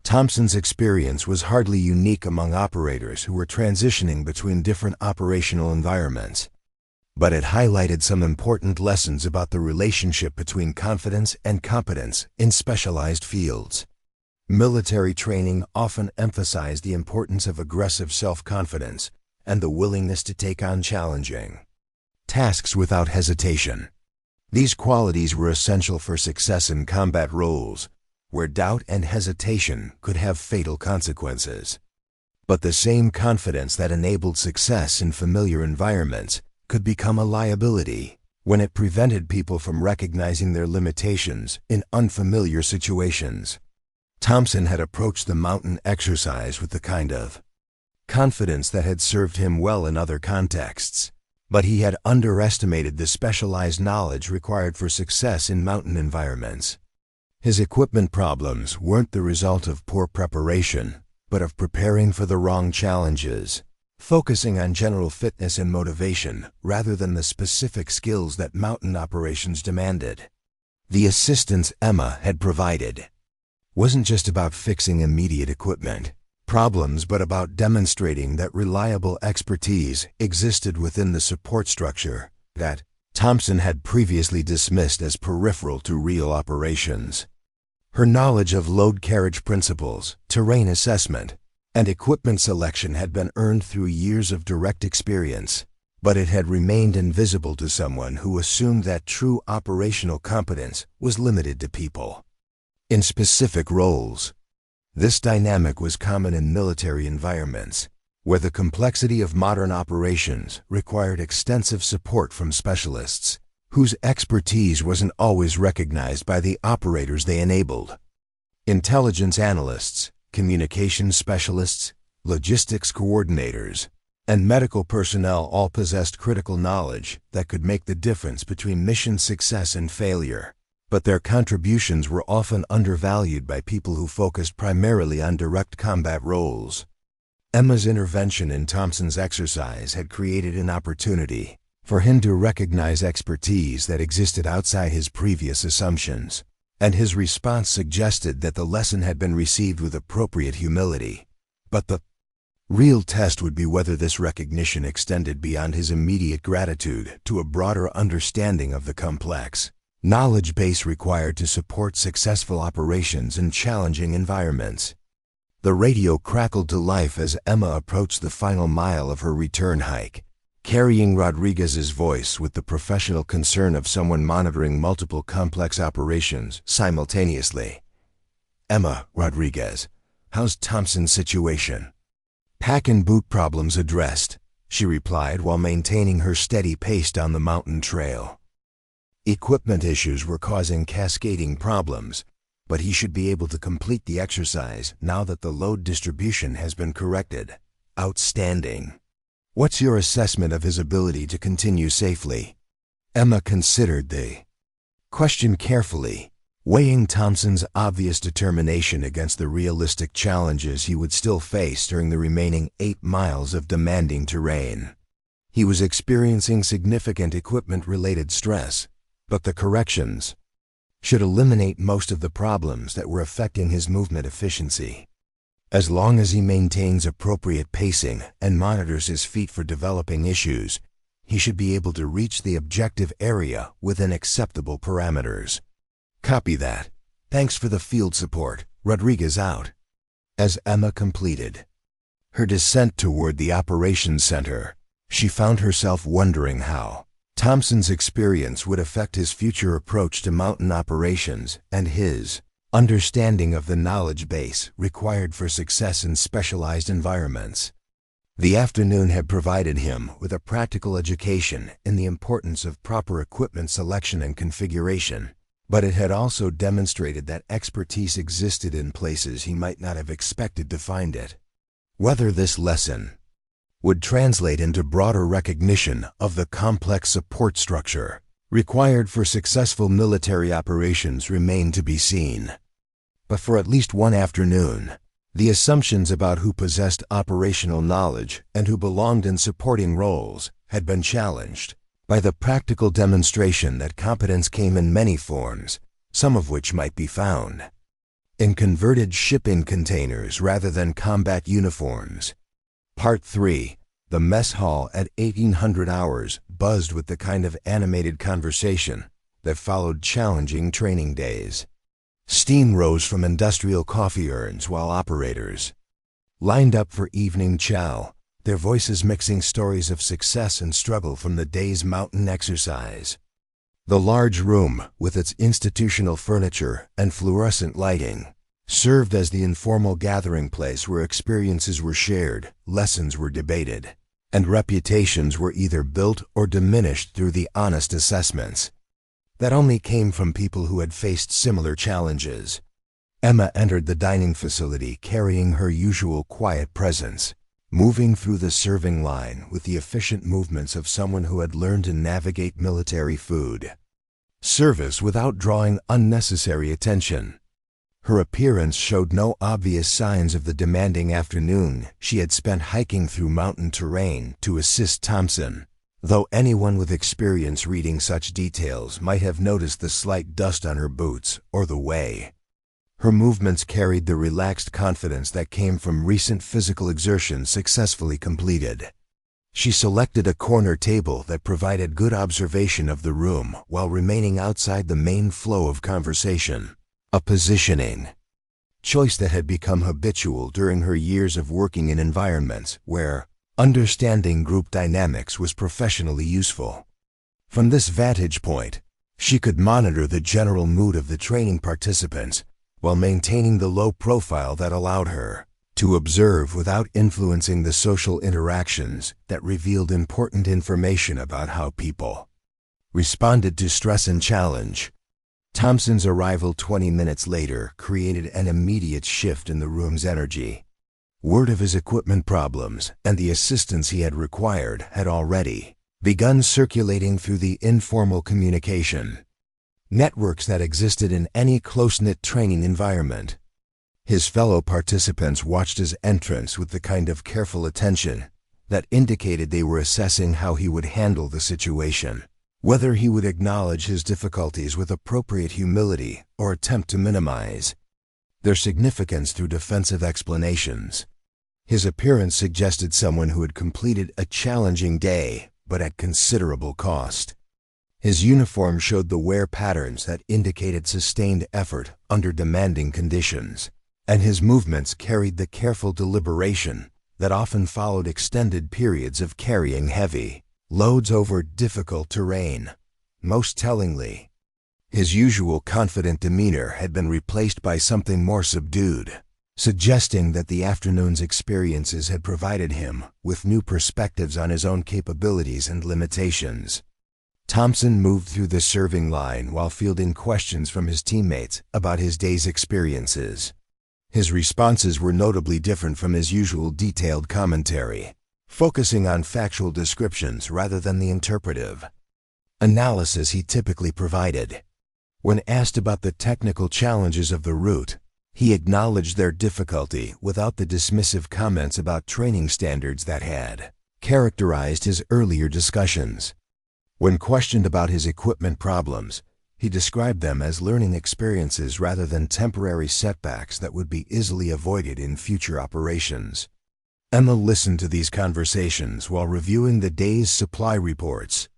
Thompson's experience was hardly unique among operators who were transitioning between different operational environments, but it highlighted some important lessons about the relationship between confidence and competence in specialized fields. Military training often emphasized the importance of aggressive self-confidence and the willingness to take on challenging tasks without hesitation. These qualities were essential for success in combat roles, where doubt and hesitation could have fatal consequences. But the same confidence that enabled success in familiar environments could become a liability when it prevented people from recognizing their limitations in unfamiliar situations. Thompson had approached the mountain exercise with the kind of confidence that had served him well in other contexts, but he had underestimated the specialized knowledge required for success in mountain environments. His equipment problems weren't the result of poor preparation, but of preparing for the wrong challenges, focusing on general fitness and motivation rather than the specific skills that mountain operations demanded. The assistance Emma had provided wasn't just about fixing immediate equipment problems, but about demonstrating that reliable expertise existed within the support structure that Thompson had previously dismissed as peripheral to real operations. Her knowledge of load carriage principles, terrain assessment, and equipment selection had been earned through years of direct experience, but it had remained invisible to someone who assumed that true operational competence was limited to people in specific roles. This dynamic was common in military environments, where the complexity of modern operations required extensive support from specialists, whose expertise wasn't always recognized by the operators they enabled. Intelligence analysts, communications specialists, logistics coordinators, and medical personnel all possessed critical knowledge that could make the difference between mission success and failure, but their contributions were often undervalued by people who focused primarily on direct combat roles. Emma's intervention in Thompson's exercise had created an opportunity for him to recognize expertise that existed outside his previous assumptions, and his response suggested that the lesson had been received with appropriate humility. But the real test would be whether this recognition extended beyond his immediate gratitude to a broader understanding of the complex knowledge base required to support successful operations in challenging environments. The radio crackled to life as Emma approached the final mile of her return hike, carrying Rodriguez's voice with the professional concern of someone monitoring multiple complex operations simultaneously. "Emma, Rodriguez, how's Thompson's situation?" "Pack and boot problems addressed," she replied while maintaining her steady pace down the mountain trail. Equipment issues were causing cascading problems, but he should be able to complete the exercise now that the load distribution has been corrected. "Outstanding. What's your assessment of his ability to continue safely?" Emma considered the question carefully, weighing Thompson's obvious determination against the realistic challenges he would still face during the remaining 8 miles of demanding terrain. He was experiencing significant equipment-related stress, but the corrections should eliminate most of the problems that were affecting his movement efficiency. As long as he maintains appropriate pacing and monitors his feet for developing issues, he should be able to reach the objective area within acceptable parameters. Copy that. Thanks for the field support. Rodriguez out. As Emma completed her descent toward the operations center, she found herself wondering how Thompson's experience would affect his future approach to mountain operations and his understanding of the knowledge base required for success in specialized environments. The afternoon had provided him with a practical education in the importance of proper equipment selection and configuration, but it had also demonstrated that expertise existed in places he might not have expected to find it. Whether this lesson would translate into broader recognition of the complex support structure required for successful military operations remained to be seen. But for at least one afternoon, the assumptions about who possessed operational knowledge and who belonged in supporting roles had been challenged by the practical demonstration that competence came in many forms, some of which might be found in converted shipping containers rather than combat uniforms. Part 3. The mess hall at 1800 hours buzzed with the kind of animated conversation that followed challenging training days. Steam rose from industrial coffee urns while operators lined up for evening chow, their voices mixing stories of success and struggle from the day's mountain exercise. The large room, with its institutional furniture and fluorescent lighting, served as the informal gathering place where experiences were shared, lessons were debated, and reputations were either built or diminished through the honest assessments that only came from people who had faced similar challenges. Emma entered the dining facility carrying her usual quiet presence, moving through the serving line with the efficient movements of someone who had learned to navigate military food service without drawing unnecessary attention. Her appearance showed no obvious signs of the demanding afternoon she had spent hiking through mountain terrain to assist Thompson, though anyone with experience reading such details might have noticed the slight dust on her boots or the way her movements carried the relaxed confidence that came from recent physical exertion successfully completed. She selected a corner table that provided good observation of the room while remaining outside the main flow of conversation, a positioning choice that had become habitual during her years of working in environments where understanding group dynamics was professionally useful. From this vantage point, she could monitor the general mood of the training participants while maintaining the low profile that allowed her to observe without influencing the social interactions that revealed important information about how people responded to stress and challenge. Thompson's arrival 20 minutes later created an immediate shift in the room's energy. Word of his equipment problems and the assistance he had required had already begun circulating through the informal communication networks that existed in any close-knit training environment. His fellow participants watched his entrance with the kind of careful attention that indicated they were assessing how he would handle the situation, whether he would acknowledge his difficulties with appropriate humility or attempt to minimize their significance through defensive explanations. His appearance suggested someone who had completed a challenging day, but at considerable cost. His uniform showed the wear patterns that indicated sustained effort under demanding conditions, and his movements carried the careful deliberation that often followed extended periods of carrying heavy loads over difficult terrain. Most tellingly, his usual confident demeanor had been replaced by something more subdued, suggesting that the afternoon's experiences had provided him with new perspectives on his own capabilities and limitations. Thompson moved through the serving line while fielding questions from his teammates about his day's experiences. His responses were notably different from his usual detailed commentary, focusing on factual descriptions rather than the interpretive analysis he typically provided. When asked about the technical challenges of the route, he acknowledged their difficulty without the dismissive comments about training standards that had characterized his earlier discussions. When questioned about his equipment problems, He described them as learning experiences rather than temporary setbacks that would be easily avoided in future operations. Emma listened to these conversations while reviewing the day's supply reports.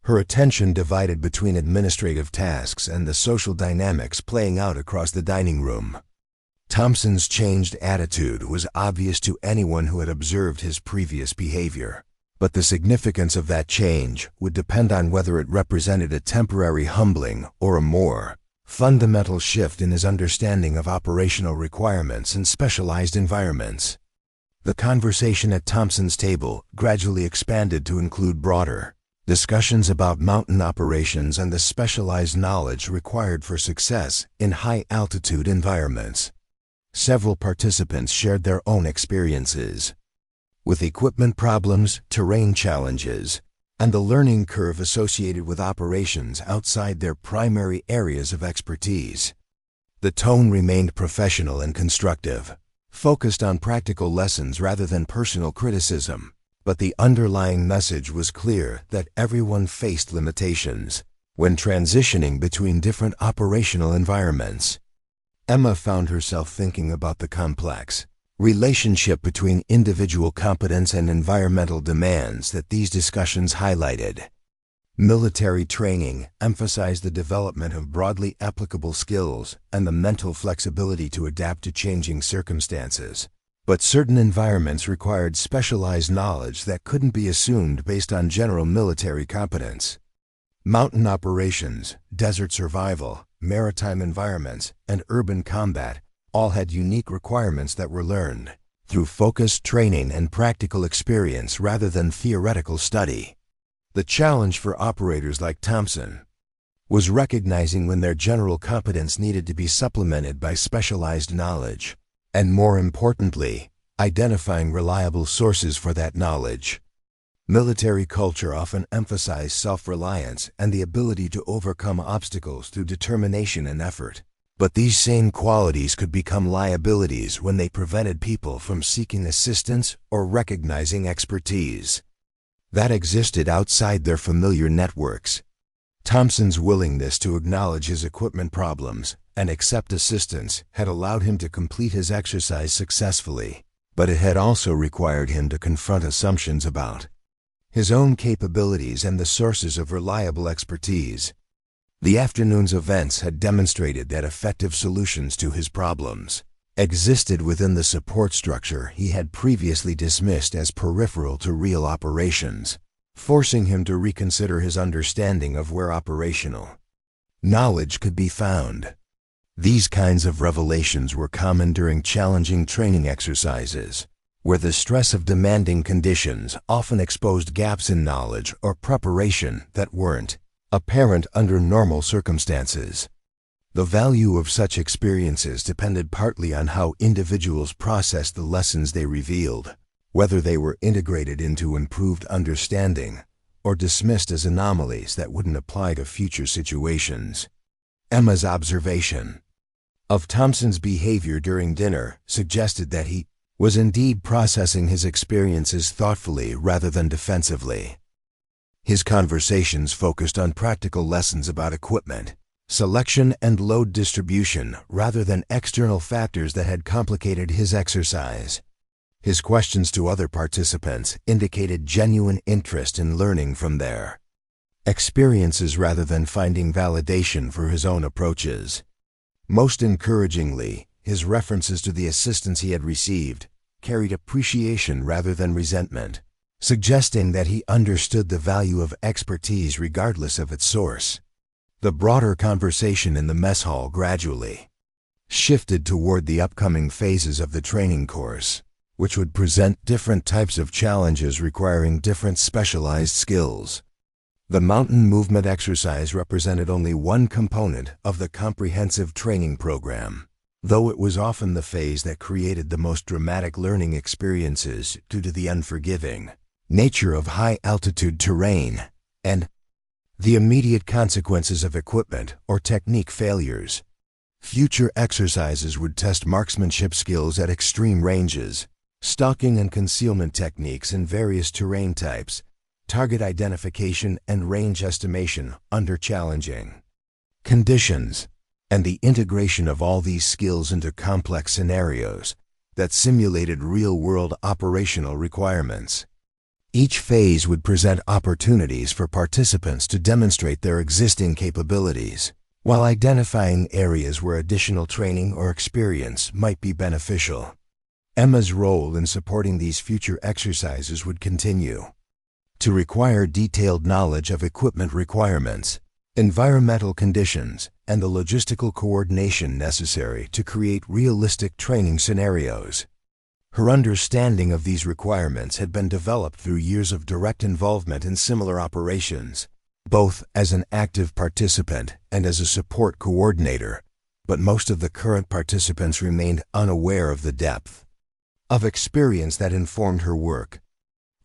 Her attention divided between administrative tasks and the social dynamics playing out across the dining room. Thompson's changed attitude was obvious to anyone who had observed his previous behavior, but the significance of that change would depend on whether it represented a temporary humbling or a more fundamental shift in his understanding of operational requirements in specialized environments. The conversation at Thompson's table gradually expanded to include broader discussions about mountain operations and the specialized knowledge required for success in high-altitude environments. Several participants shared their own experiences with equipment problems, terrain challenges, and the learning curve associated with operations outside their primary areas of expertise. The tone remained professional and constructive, focused on practical lessons rather than personal criticism, but the underlying message was clear that everyone faced limitations when transitioning between different operational environments. Emma found herself thinking about the complex relationship between individual competence and environmental demands that these discussions highlighted. Military training emphasized the development of broadly applicable skills and the mental flexibility to adapt to changing circumstances, but certain environments required specialized knowledge that couldn't be assumed based on general military competence. Mountain operations, desert survival, maritime environments, and urban combat all had unique requirements that were learned through focused training and practical experience rather than theoretical study. The challenge for operators like Thompson was recognizing when their general competence needed to be supplemented by specialized knowledge, and more importantly, identifying reliable sources for that knowledge. Military culture often emphasized self-reliance and the ability to overcome obstacles through determination and effort. But these same qualities could become liabilities when they prevented people from seeking assistance or recognizing expertise that existed outside their familiar networks. Thompson's willingness to acknowledge his equipment problems and accept assistance had allowed him to complete his exercise successfully, but it had also required him to confront assumptions about his own capabilities and the sources of reliable expertise. The afternoon's events had demonstrated that effective solutions to his problems existed within the support structure he had previously dismissed as peripheral to real operations, forcing him to reconsider his understanding of where operational knowledge could be found. These kinds of revelations were common during challenging training exercises, where the stress of demanding conditions often exposed gaps in knowledge or preparation that weren't apparent under normal circumstances. The value of such experiences depended partly on how individuals processed the lessons they revealed, whether they were integrated into improved understanding or dismissed as anomalies that wouldn't apply to future situations. Emma's observation of Thompson's behavior during dinner suggested that he was indeed processing his experiences thoughtfully rather than defensively. His conversations focused on practical lessons about equipment, selection, and load distribution rather than external factors that had complicated his exercise. His questions to other participants indicated genuine interest in learning from their experiences rather than finding validation for his own approaches. Most encouragingly, his references to the assistance he had received carried appreciation rather than resentment, suggesting that he understood the value of expertise regardless of its source. The broader conversation in the mess hall gradually shifted toward the upcoming phases of the training course, which would present different types of challenges requiring different specialized skills. The mountain movement exercise represented only one component of the comprehensive training program, though it was often the phase that created the most dramatic learning experiences due to the unforgiving nature of high-altitude terrain and the immediate consequences of equipment or technique failures. Future exercises would test marksmanship skills at extreme ranges, stalking and concealment techniques in various terrain types, target identification and range estimation under challenging conditions, and the integration of all these skills into complex scenarios that simulated real-world operational requirements. Each phase would present opportunities for participants to demonstrate their existing capabilities, while identifying areas where additional training or experience might be beneficial. Emma's role in supporting these future exercises would continue to require detailed knowledge of equipment requirements, environmental conditions, and the logistical coordination necessary to create realistic training scenarios. Her understanding of these requirements had been developed through years of direct involvement in similar operations, both as an active participant and as a support coordinator, but most of the current participants remained unaware of the depth of experience that informed her work.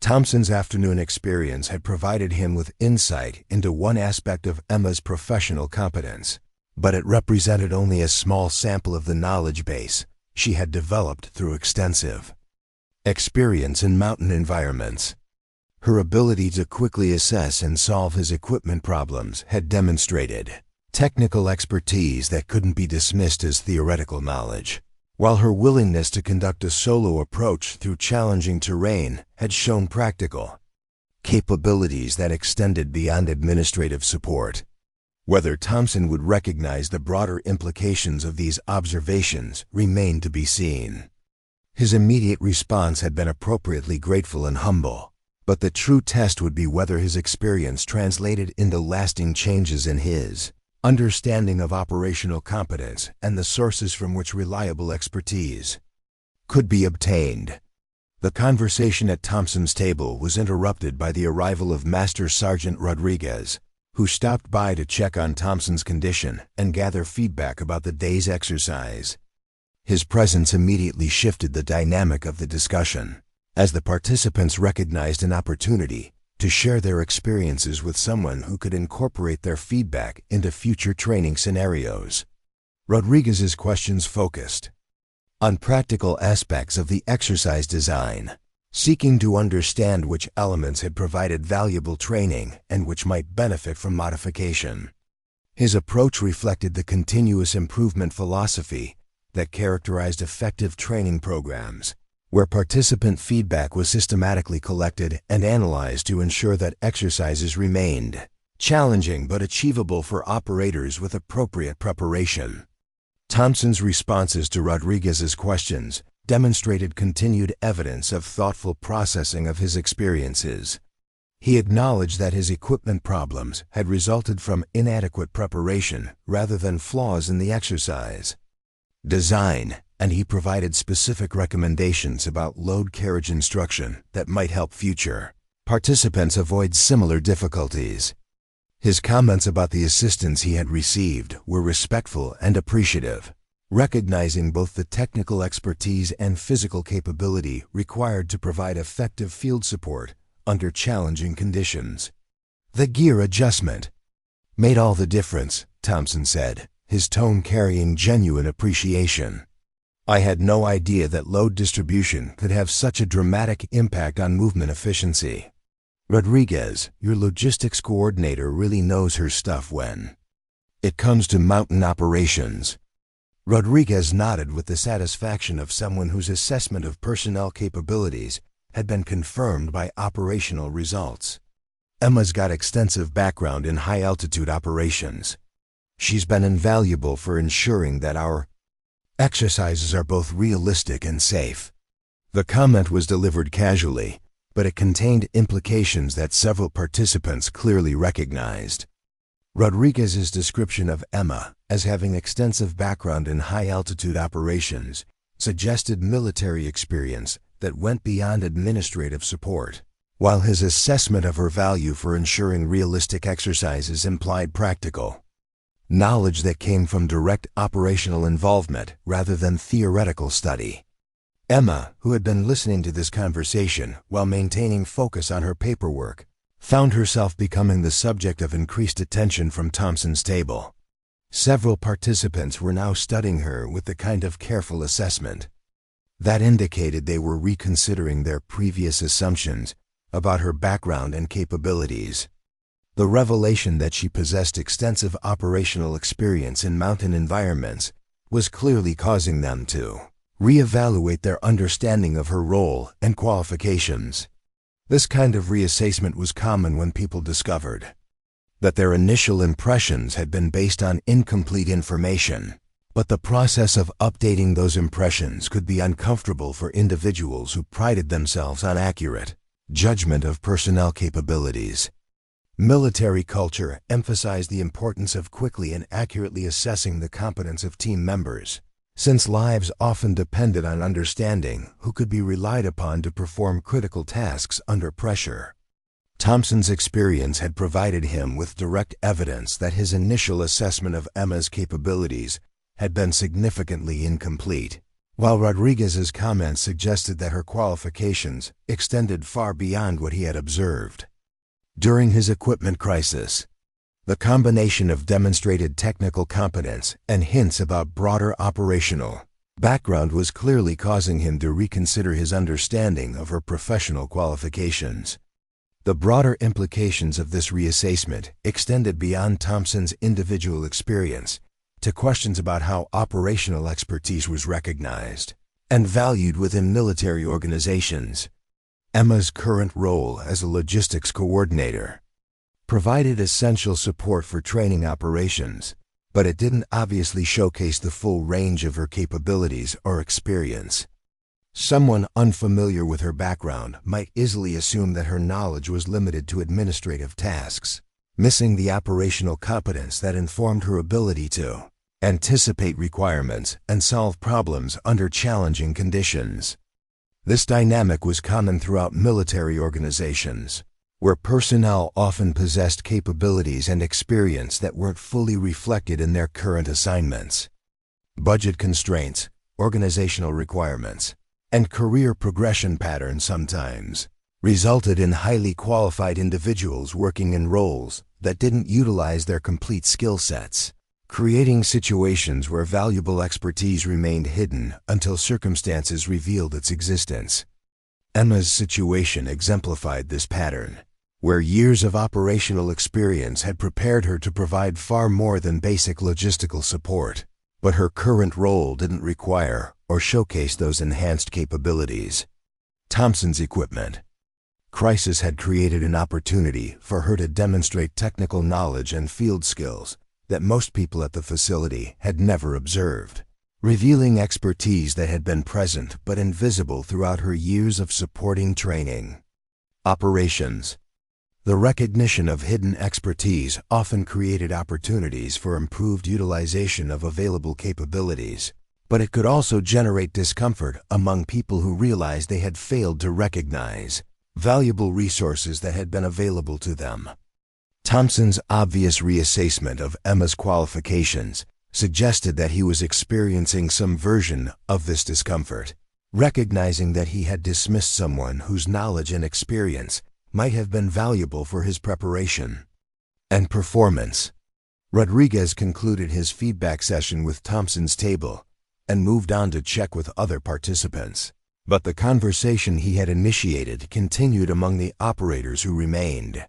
Thompson's afternoon experience had provided him with insight into one aspect of Emma's professional competence, but it represented only a small sample of the knowledge base she had developed through extensive experience in mountain environments. Her ability to quickly assess and solve his equipment problems had demonstrated technical expertise that couldn't be dismissed as theoretical knowledge, while her willingness to conduct a solo approach through challenging terrain had shown practical capabilities that extended beyond administrative support. Whether Thompson would recognize the broader implications of these observations remained to be seen. His immediate response had been appropriately grateful and humble, but the true test would be whether his experience translated into lasting changes in his understanding of operational competence and the sources from which reliable expertise could be obtained. The conversation at Thompson's table was interrupted by the arrival of Master Sergeant Rodriguez, who stopped by to check on Thompson's condition and gather feedback about the day's exercise. His presence immediately shifted the dynamic of the discussion, as the participants recognized an opportunity to share their experiences with someone who could incorporate their feedback into future training scenarios. Rodriguez's questions focused on practical aspects of the exercise design, seeking to understand which elements had provided valuable training and which might benefit from modification. His approach reflected the continuous improvement philosophy that characterized effective training programs, where participant feedback was systematically collected and analyzed to ensure that exercises remained challenging but achievable for operators with appropriate preparation. Thompson's responses to Rodriguez's questions demonstrated continued evidence of thoughtful processing of his experiences. He acknowledged that his equipment problems had resulted from inadequate preparation rather than flaws in the exercise design, and he provided specific recommendations about load carriage instruction that might help future participants avoid similar difficulties. His comments about the assistance he had received were respectful and appreciative, recognizing both the technical expertise and physical capability required to provide effective field support under challenging conditions. The gear adjustment made all the difference, Thompson said, his tone carrying genuine appreciation. I had no idea that load distribution could have such a dramatic impact on movement efficiency. Rodriguez, your logistics coordinator, really knows her stuff when it comes to mountain operations. Rodriguez nodded with the satisfaction of someone whose assessment of personnel capabilities had been confirmed by operational results. Emma's got extensive background in high-altitude operations. She's been invaluable for ensuring that our exercises are both realistic and safe. The comment was delivered casually, but it contained implications that several participants clearly recognized. Rodriguez's description of Emma as having extensive background in high-altitude operations suggested military experience that went beyond administrative support, while his assessment of her value for ensuring realistic exercises implied practical knowledge that came from direct operational involvement rather than theoretical study. Emma, who had been listening to this conversation while maintaining focus on her paperwork, found herself becoming the subject of increased attention from Thompson's table. Several participants were now studying her with the kind of careful assessment that indicated they were reconsidering their previous assumptions about her background and capabilities. The revelation that she possessed extensive operational experience in mountain environments was clearly causing them to reevaluate their understanding of her role and qualifications. This kind of reassessment was common when people discovered that their initial impressions had been based on incomplete information, but the process of updating those impressions could be uncomfortable for individuals who prided themselves on accurate judgment of personnel capabilities. Military culture emphasized the importance of quickly and accurately assessing the competence of team members, since lives often depended on understanding who could be relied upon to perform critical tasks under pressure. Thompson's experience had provided him with direct evidence that his initial assessment of Emma's capabilities had been significantly incomplete, while Rodriguez's comments suggested that her qualifications extended far beyond what he had observed. During his equipment crisis, the combination of demonstrated technical competence and hints about broader operational background was clearly causing him to reconsider his understanding of her professional qualifications. The broader implications of this reassessment extended beyond Thompson's individual experience to questions about how operational expertise was recognized and valued within military organizations. Emma's current role as a logistics coordinator provided essential support for training operations, but it didn't obviously showcase the full range of her capabilities or experience. Someone unfamiliar with her background might easily assume that her knowledge was limited to administrative tasks, missing the operational competence that informed her ability to anticipate requirements and solve problems under challenging conditions. This dynamic was common throughout military organizations, where personnel often possessed capabilities and experience that weren't fully reflected in their current assignments. Budget constraints, organizational requirements, and career progression patterns sometimes resulted in highly qualified individuals working in roles that didn't utilize their complete skill sets, creating situations where valuable expertise remained hidden until circumstances revealed its existence. Emma's situation exemplified this pattern, where years of operational experience had prepared her to provide far more than basic logistical support, but her current role didn't require or showcase those enhanced capabilities. Thompson's equipment crisis had created an opportunity for her to demonstrate technical knowledge and field skills that most people at the facility had never observed, revealing expertise that had been present but invisible throughout her years of supporting training. Operations. The recognition of hidden expertise often created opportunities for improved utilization of available capabilities, but it could also generate discomfort among people who realized they had failed to recognize valuable resources that had been available to them. Thompson's obvious reassessment of Emma's qualifications suggested that he was experiencing some version of this discomfort, recognizing that he had dismissed someone whose knowledge and experience might have been valuable for his preparation and performance. Rodriguez concluded his feedback session with Thompson's table and moved on to check with other participants, but the conversation he had initiated continued among the operators who remained.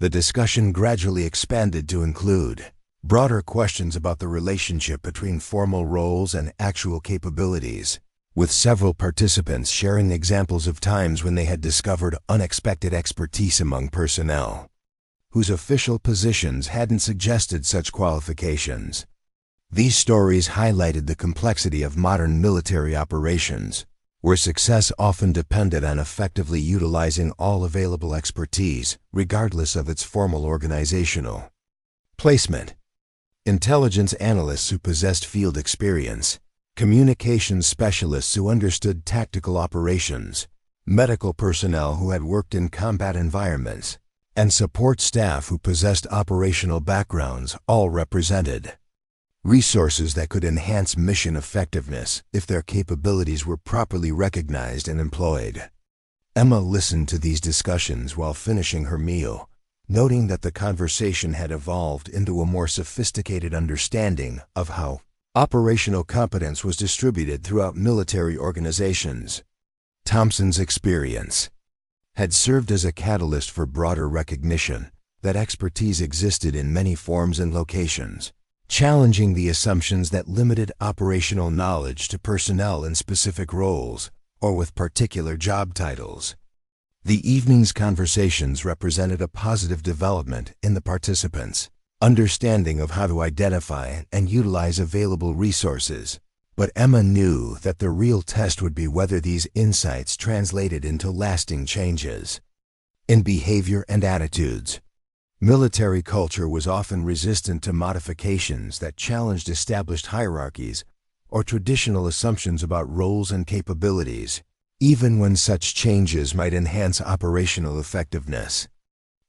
The discussion gradually expanded to include broader questions about the relationship between formal roles and actual capabilities, with several participants sharing examples of times when they had discovered unexpected expertise among personnel whose official positions hadn't suggested such qualifications. These stories highlighted the complexity of modern military operations, where success often depended on effectively utilizing all available expertise, regardless of its formal organizational placement. Intelligence analysts who possessed field experience, communications specialists who understood tactical operations, medical personnel who had worked in combat environments, and support staff who possessed operational backgrounds all represented resources that could enhance mission effectiveness if their capabilities were properly recognized and employed. Emma listened to these discussions while finishing her meal, noting that the conversation had evolved into a more sophisticated understanding of how operational competence was distributed throughout military organizations. Thompson's experience had served as a catalyst for broader recognition that expertise existed in many forms and locations, challenging the assumptions that limited operational knowledge to personnel in specific roles or with particular job titles. The evening's conversations represented a positive development in the participants' understanding of how to identify and utilize available resources. But Emma knew that the real test would be whether these insights translated into lasting changes in behavior and attitudes. Military culture was often resistant to modifications that challenged established hierarchies or traditional assumptions about roles and capabilities, even when such changes might enhance operational effectiveness.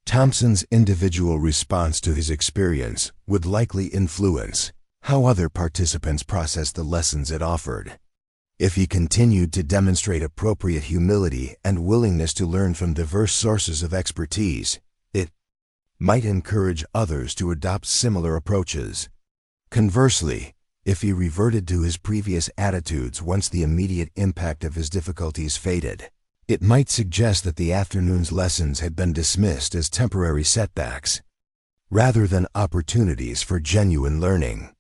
Thompson's individual response to his experience would likely influence how other participants processed the lessons it offered. If he continued to demonstrate appropriate humility and willingness to learn from diverse sources of expertise, it might encourage others to adopt similar approaches. Conversely, if he reverted to his previous attitudes once the immediate impact of his difficulties faded, it might suggest that the afternoon's lessons had been dismissed as temporary setbacks, rather than opportunities for genuine learning.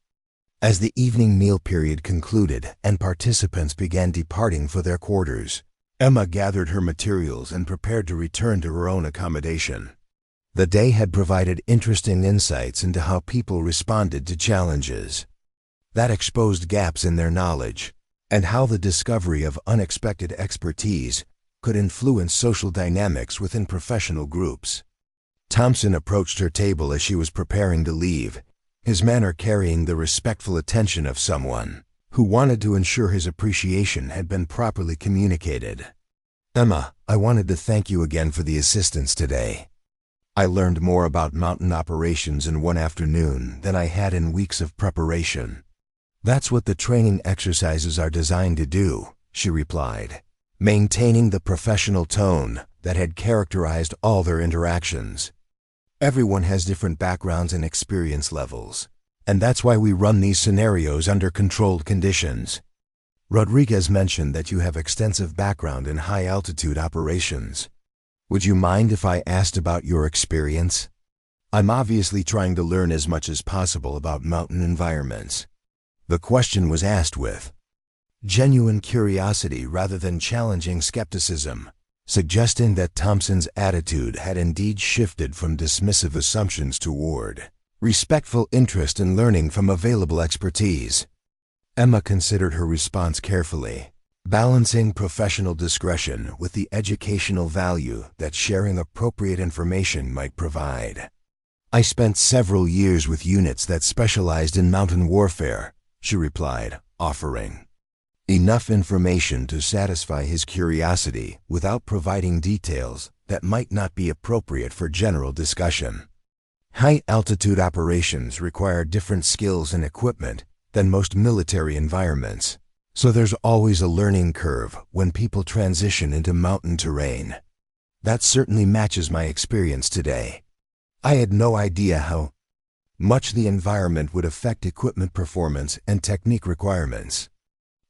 As the evening meal period concluded and participants began departing for their quarters, Emma gathered her materials and prepared to return to her own accommodation. The day had provided interesting insights into how people responded to challenges that exposed gaps in their knowledge, and how the discovery of unexpected expertise could influence social dynamics within professional groups. Thompson approached her table as she was preparing to leave, his manner carrying the respectful attention of someone who wanted to ensure his appreciation had been properly communicated. "Emma, I wanted to thank you again for the assistance today. I learned more about mountain operations in one afternoon than I had in weeks of preparation." "That's what the training exercises are designed to do," she replied, maintaining the professional tone that had characterized all their interactions. "Everyone has different backgrounds and experience levels, and that's why we run these scenarios under controlled conditions. Rodriguez mentioned that you have extensive background in high-altitude operations. Would you mind if I asked about your experience? I'm obviously trying to learn as much as possible about mountain environments." The question was asked with genuine curiosity rather than challenging skepticism, suggesting that Thompson's attitude had indeed shifted from dismissive assumptions toward respectful interest in learning from available expertise. Emma considered her response carefully, balancing professional discretion with the educational value that sharing appropriate information might provide. "I spent several years with units that specialized in mountain warfare," she replied, offering enough information to satisfy his curiosity without providing details that might not be appropriate for general discussion. High-altitude operations require different skills and equipment than most military environments, so there's always a learning curve when people transition into mountain terrain. That certainly matches my experience today. I had no idea how much the environment would affect equipment performance and technique requirements."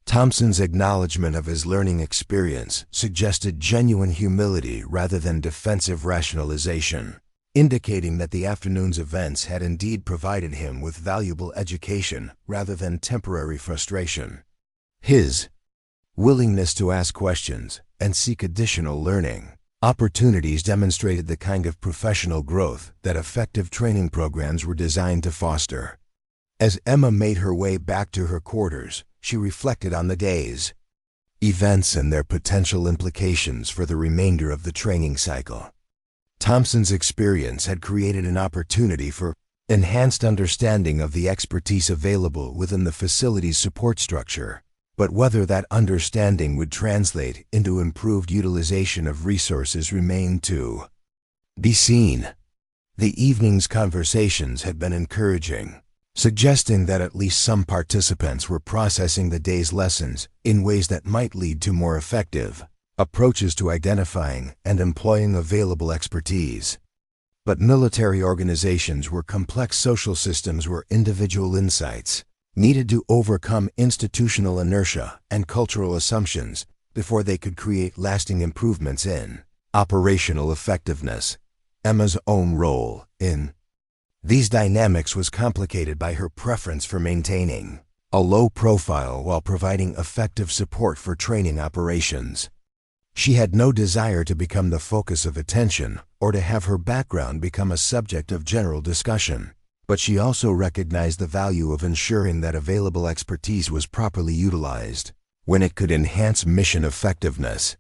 Thompson's acknowledgement of his learning experience suggested genuine humility rather than defensive rationalization, indicating that the afternoon's events had indeed provided him with valuable education rather than temporary frustration. His willingness to ask questions and seek additional learning opportunities demonstrated the kind of professional growth that effective training programs were designed to foster. As Emma made her way back to her quarters, she reflected on the day's events and their potential implications for the remainder of the training cycle. Thompson's experience had created an opportunity for enhanced understanding of the expertise available within the facility's support structure, but whether that understanding would translate into improved utilization of resources remained to be seen. The evening's conversations had been encouraging, suggesting that at least some participants were processing the day's lessons in ways that might lead to more effective approaches to identifying and employing available expertise. But military organizations were complex social systems where individual insights needed to overcome institutional inertia and cultural assumptions before they could create lasting improvements in operational effectiveness. Emma's own role in these dynamics was complicated by her preference for maintaining a low profile while providing effective support for training operations. She had no desire to become the focus of attention or to have her background become a subject of general discussion, but she also recognized the value of ensuring that available expertise was properly utilized when it could enhance mission effectiveness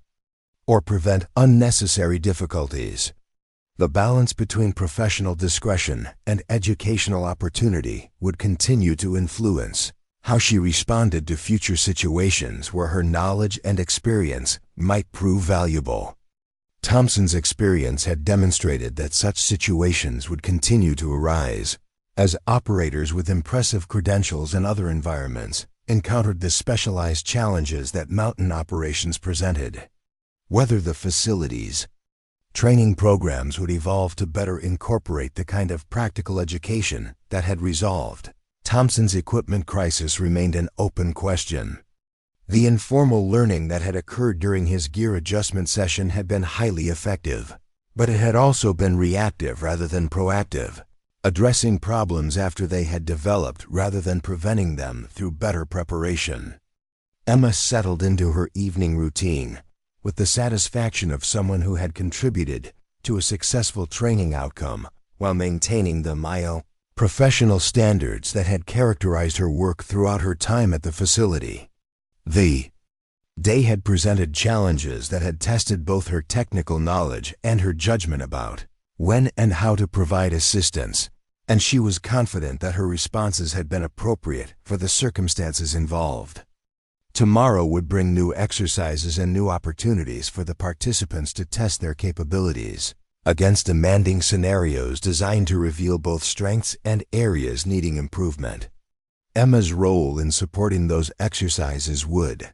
or prevent unnecessary difficulties. The balance between professional discretion and educational opportunity would continue to influence how she responded to future situations where her knowledge and experience might prove valuable. Thompson's experience had demonstrated that such situations would continue to arise as operators with impressive credentials in other environments encountered the specialized challenges that mountain operations presented. Whether the facilities, training programs would evolve to better incorporate the kind of practical education that had resolved Thompson's equipment crisis remained an open question. The informal learning that had occurred during his gear adjustment session had been highly effective, but it had also been reactive rather than proactive, addressing problems after they had developed rather than preventing them through better preparation. Emma settled into her evening routine with the satisfaction of someone who had contributed to a successful training outcome while maintaining the professional standards that had characterized her work throughout her time at the facility. The day had presented challenges that had tested both her technical knowledge and her judgment about when and how to provide assistance, and she was confident that her responses had been appropriate for the circumstances involved. Tomorrow would bring new exercises and new opportunities for the participants to test their capabilities against demanding scenarios designed to reveal both strengths and areas needing improvement. Emma's role in supporting those exercises would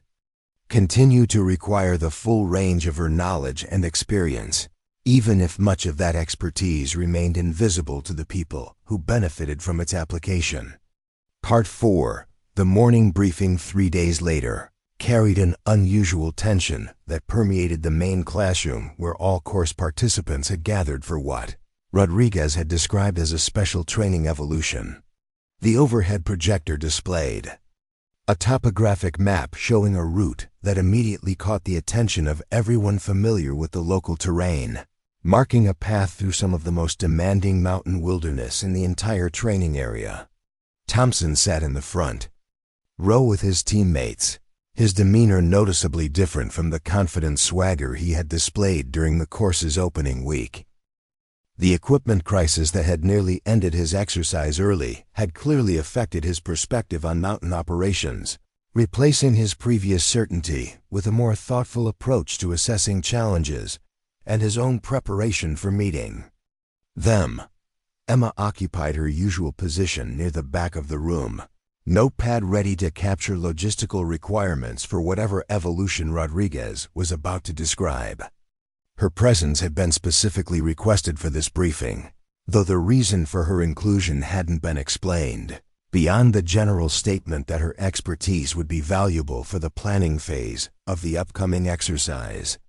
continue to require the full range of her knowledge and experience, even if much of that expertise remained invisible to the people who benefited from its application. Part 4, the morning briefing 3 days later, carried an unusual tension that permeated the main classroom where all course participants had gathered for what Rodriguez had described as a special training evolution. The overhead projector displayed a topographic map showing a route that immediately caught the attention of everyone familiar with the local terrain, marking a path through some of the most demanding mountain wilderness in the entire training area. Thompson sat in the front row with his teammates, his demeanor noticeably different from the confident swagger he had displayed during the course's opening week. The equipment crisis that had nearly ended his exercise early had clearly affected his perspective on mountain operations, replacing his previous certainty with a more thoughtful approach to assessing challenges and his own preparation for meeting them. Emma occupied her usual position near the back of the room, notepad ready to capture logistical requirements for whatever evolution Rodriguez was about to describe. Her presence had been specifically requested for this briefing, though the reason for her inclusion hadn't been explained, beyond the general statement that her expertise would be valuable for the planning phase of the upcoming exercise.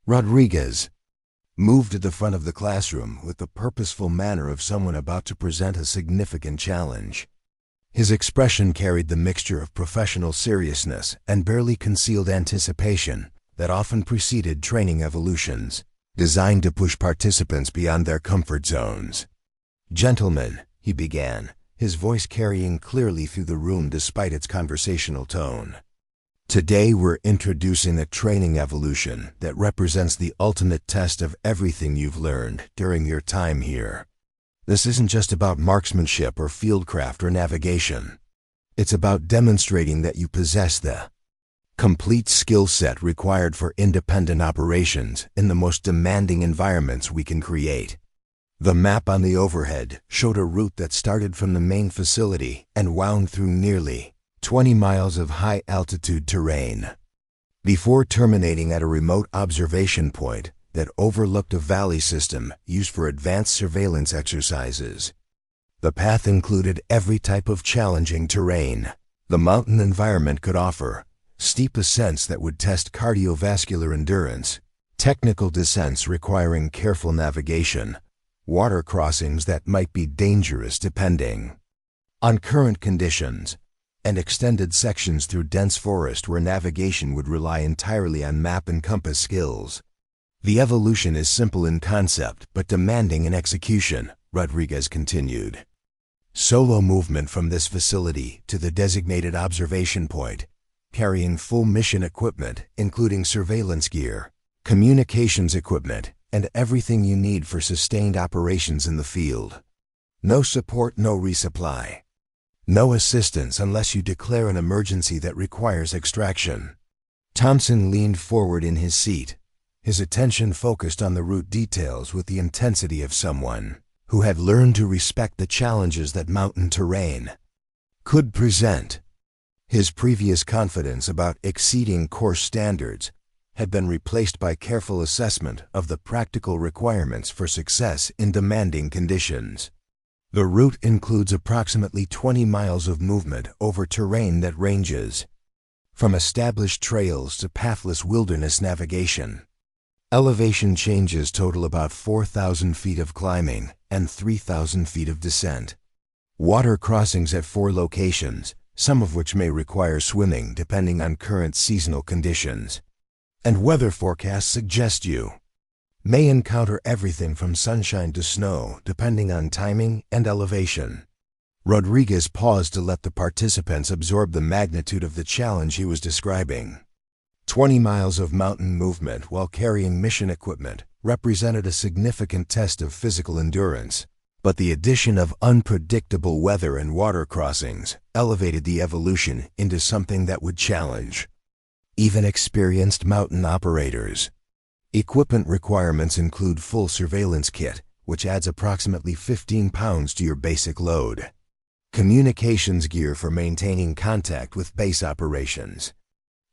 Rodriguez moved to the front of the classroom with the purposeful manner of someone about to present a significant challenge. His expression carried the mixture of professional seriousness and barely concealed anticipation that often preceded training evolutions, designed to push participants beyond their comfort zones. "Gentlemen," he began, his voice carrying clearly through the room despite its conversational tone. "Today we're introducing a training evolution that represents the ultimate test of everything you've learned during your time here. This isn't just about marksmanship or fieldcraft or navigation. It's about demonstrating that you possess the complete skill set required for independent operations in the most demanding environments we can create." The map on the overhead showed a route that started from the main facility and wound through nearly 20 miles of high-altitude terrain, before terminating at a remote observation point that overlooked a valley system used for advanced surveillance exercises. The path included every type of challenging terrain the mountain environment could offer: steep ascents that would test cardiovascular endurance, technical descents requiring careful navigation, water crossings that might be dangerous depending on current conditions, and extended sections through dense forest where navigation would rely entirely on map and compass skills. The evolution is simple in concept but demanding in execution, Rodriguez continued. Solo movement from this facility to the designated observation point, carrying full mission equipment including surveillance gear, communications equipment, and everything you need for sustained operations in the field. No support, no resupply. No assistance unless you declare an emergency that requires extraction. Thompson leaned forward in his seat, his attention focused on the route details with the intensity of someone who had learned to respect the challenges that mountain terrain could present. His previous confidence about exceeding course standards had been replaced by careful assessment of the practical requirements for success in demanding conditions. The route includes approximately 20 miles of movement over terrain that ranges from established trails to pathless wilderness navigation. Elevation changes total about 4,000 feet of climbing and 3,000 feet of descent. Water crossings at 4 locations, some of which may require swimming depending on current seasonal conditions. And weather forecasts suggest you may encounter everything from sunshine to snow depending on timing and elevation. Rodriguez paused to let the participants absorb the magnitude of the challenge he was describing. 20 miles of mountain movement while carrying mission equipment represented a significant test of physical endurance, but the addition of unpredictable weather and water crossings elevated the evolution into something that would challenge even experienced mountain operators. Equipment requirements include full surveillance kit, which adds approximately 15 pounds to your basic load. Communications gear for maintaining contact with base operations.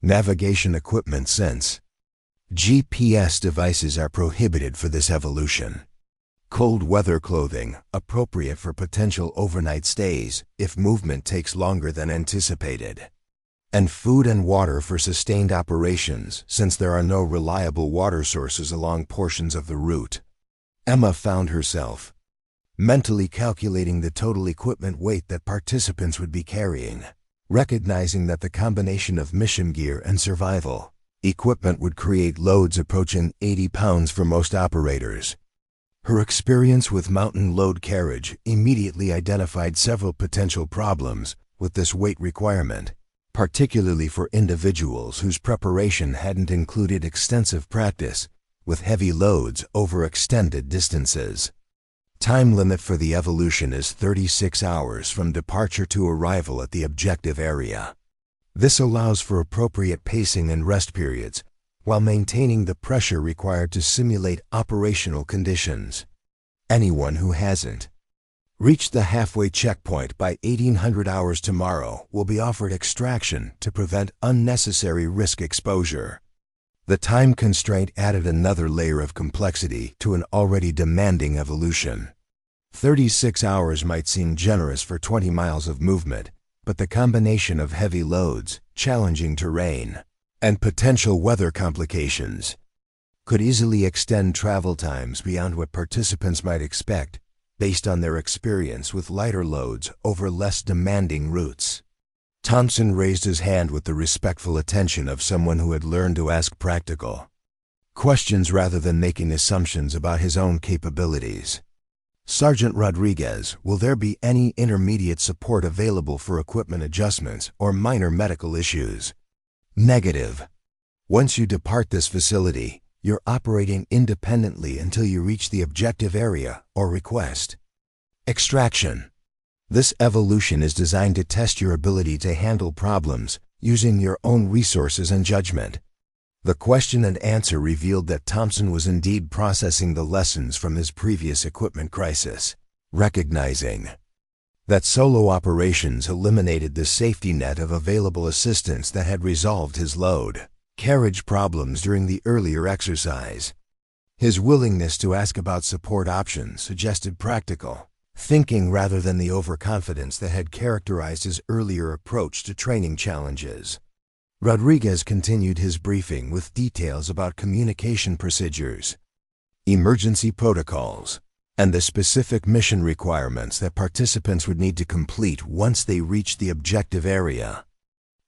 Navigation equipment since GPS devices are prohibited for this evolution. Cold weather clothing, appropriate for potential overnight stays if movement takes longer than anticipated. And food and water for sustained operations since there are no reliable water sources along portions of the route. Emma found herself mentally calculating the total equipment weight that participants would be carrying, recognizing that the combination of mission gear and survival equipment would create loads approaching 80 pounds for most operators. Her experience with mountain load carriage immediately identified several potential problems with this weight requirement, particularly for individuals whose preparation hadn't included extensive practice with heavy loads over extended distances. Time limit for the evolution is 36 hours from departure to arrival at the objective area. This allows for appropriate pacing and rest periods while maintaining the pressure required to simulate operational conditions. Anyone who hasn't reached the halfway checkpoint by 1800 hours tomorrow will be offered extraction to prevent unnecessary risk exposure. The time constraint added another layer of complexity to an already demanding evolution. 36 hours might seem generous for 20 miles of movement, but the combination of heavy loads, challenging terrain, and potential weather complications could easily extend travel times beyond what participants might expect based on their experience with lighter loads over less demanding routes. Thompson raised his hand with the respectful attention of someone who had learned to ask practical questions rather than making assumptions about his own capabilities. Sergeant Rodriguez, will there be any intermediate support available for equipment adjustments or minor medical issues? Negative. Once you depart this facility, you're operating independently until you reach the objective area or request extraction. This evolution is designed to test your ability to handle problems using your own resources and judgment. The question and answer revealed that Thompson was indeed processing the lessons from his previous equipment crisis, recognizing that solo operations eliminated the safety net of available assistance that had resolved his load carriage problems during the earlier exercise. His willingness to ask about support options suggested practical thinking rather than the overconfidence that had characterized his earlier approach to training challenges. Rodriguez continued his briefing with details about communication procedures, emergency protocols, and the specific mission requirements that participants would need to complete once they reached the objective area.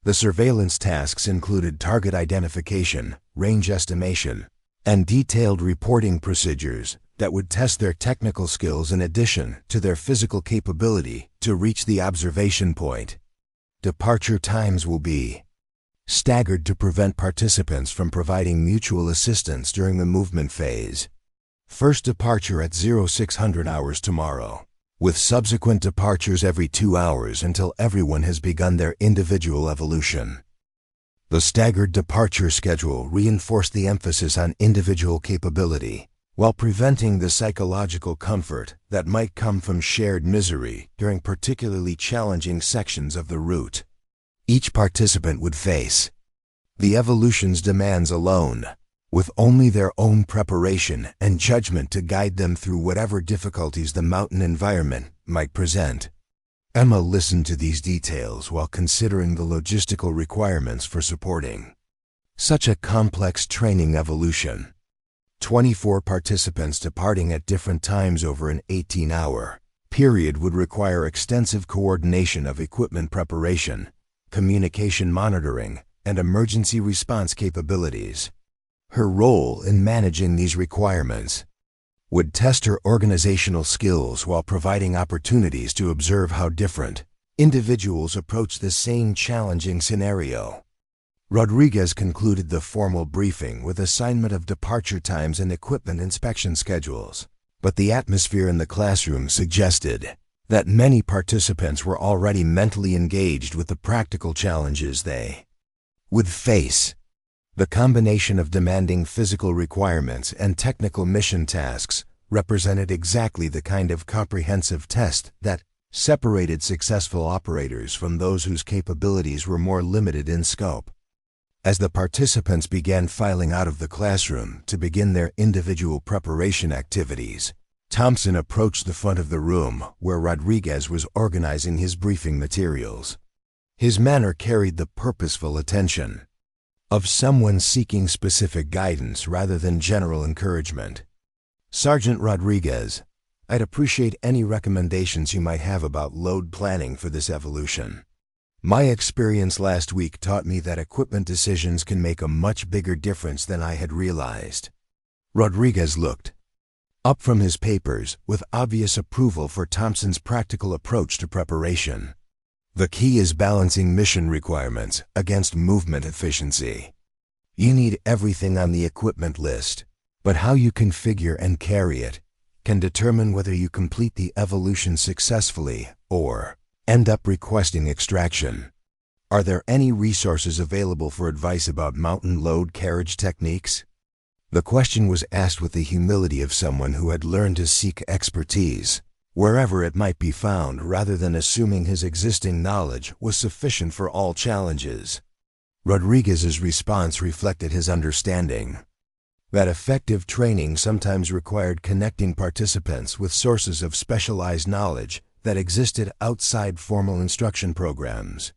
The surveillance tasks included target identification, range estimation, and detailed reporting procedures that would test their technical skills in addition to their physical capability to reach the observation point. Departure times will be staggered to prevent participants from providing mutual assistance during the movement phase. First departure at 0600 hours tomorrow, with subsequent departures every 2 hours until everyone has begun their individual evolution. The staggered departure schedule reinforced the emphasis on individual capability, while preventing the psychological comfort that might come from shared misery during particularly challenging sections of the route. Each participant would face the evolution's demands alone, with only their own preparation and judgment to guide them through whatever difficulties the mountain environment might present. Emma listened to these details while considering the logistical requirements for supporting such a complex training evolution. 24 participants departing at different times over an 18-hour period would require extensive coordination of equipment preparation, communication monitoring, and emergency response capabilities. Her role in managing these requirements would test her organizational skills while providing opportunities to observe how different individuals approach the same challenging scenario. Rodriguez concluded the formal briefing with assignment of departure times and equipment inspection schedules, but the atmosphere in the classroom suggested that many participants were already mentally engaged with the practical challenges they would face. The combination of demanding physical requirements and technical mission tasks represented exactly the kind of comprehensive test that separated successful operators from those whose capabilities were more limited in scope. As the participants began filing out of the classroom to begin their individual preparation activities, Thompson approached the front of the room where Rodriguez was organizing his briefing materials. His manner carried the purposeful attention of someone seeking specific guidance rather than general encouragement. "Sergeant Rodriguez, I'd appreciate any recommendations you might have about load planning for this evolution. My experience last week taught me that equipment decisions can make a much bigger difference than I had realized." Rodriguez looked up from his papers with obvious approval for Thompson's practical approach to preparation. "The key is balancing mission requirements against movement efficiency. You need everything on the equipment list, but how you configure and carry it can determine whether you complete the evolution successfully or end up requesting extraction. Are there any resources available for advice about mountain load carriage techniques?" The question was asked with the humility of someone who had learned to seek expertise wherever it might be found rather than assuming his existing knowledge was sufficient for all challenges. Rodriguez's response reflected his understanding that effective training sometimes required connecting participants with sources of specialized knowledge that existed outside formal instruction programs.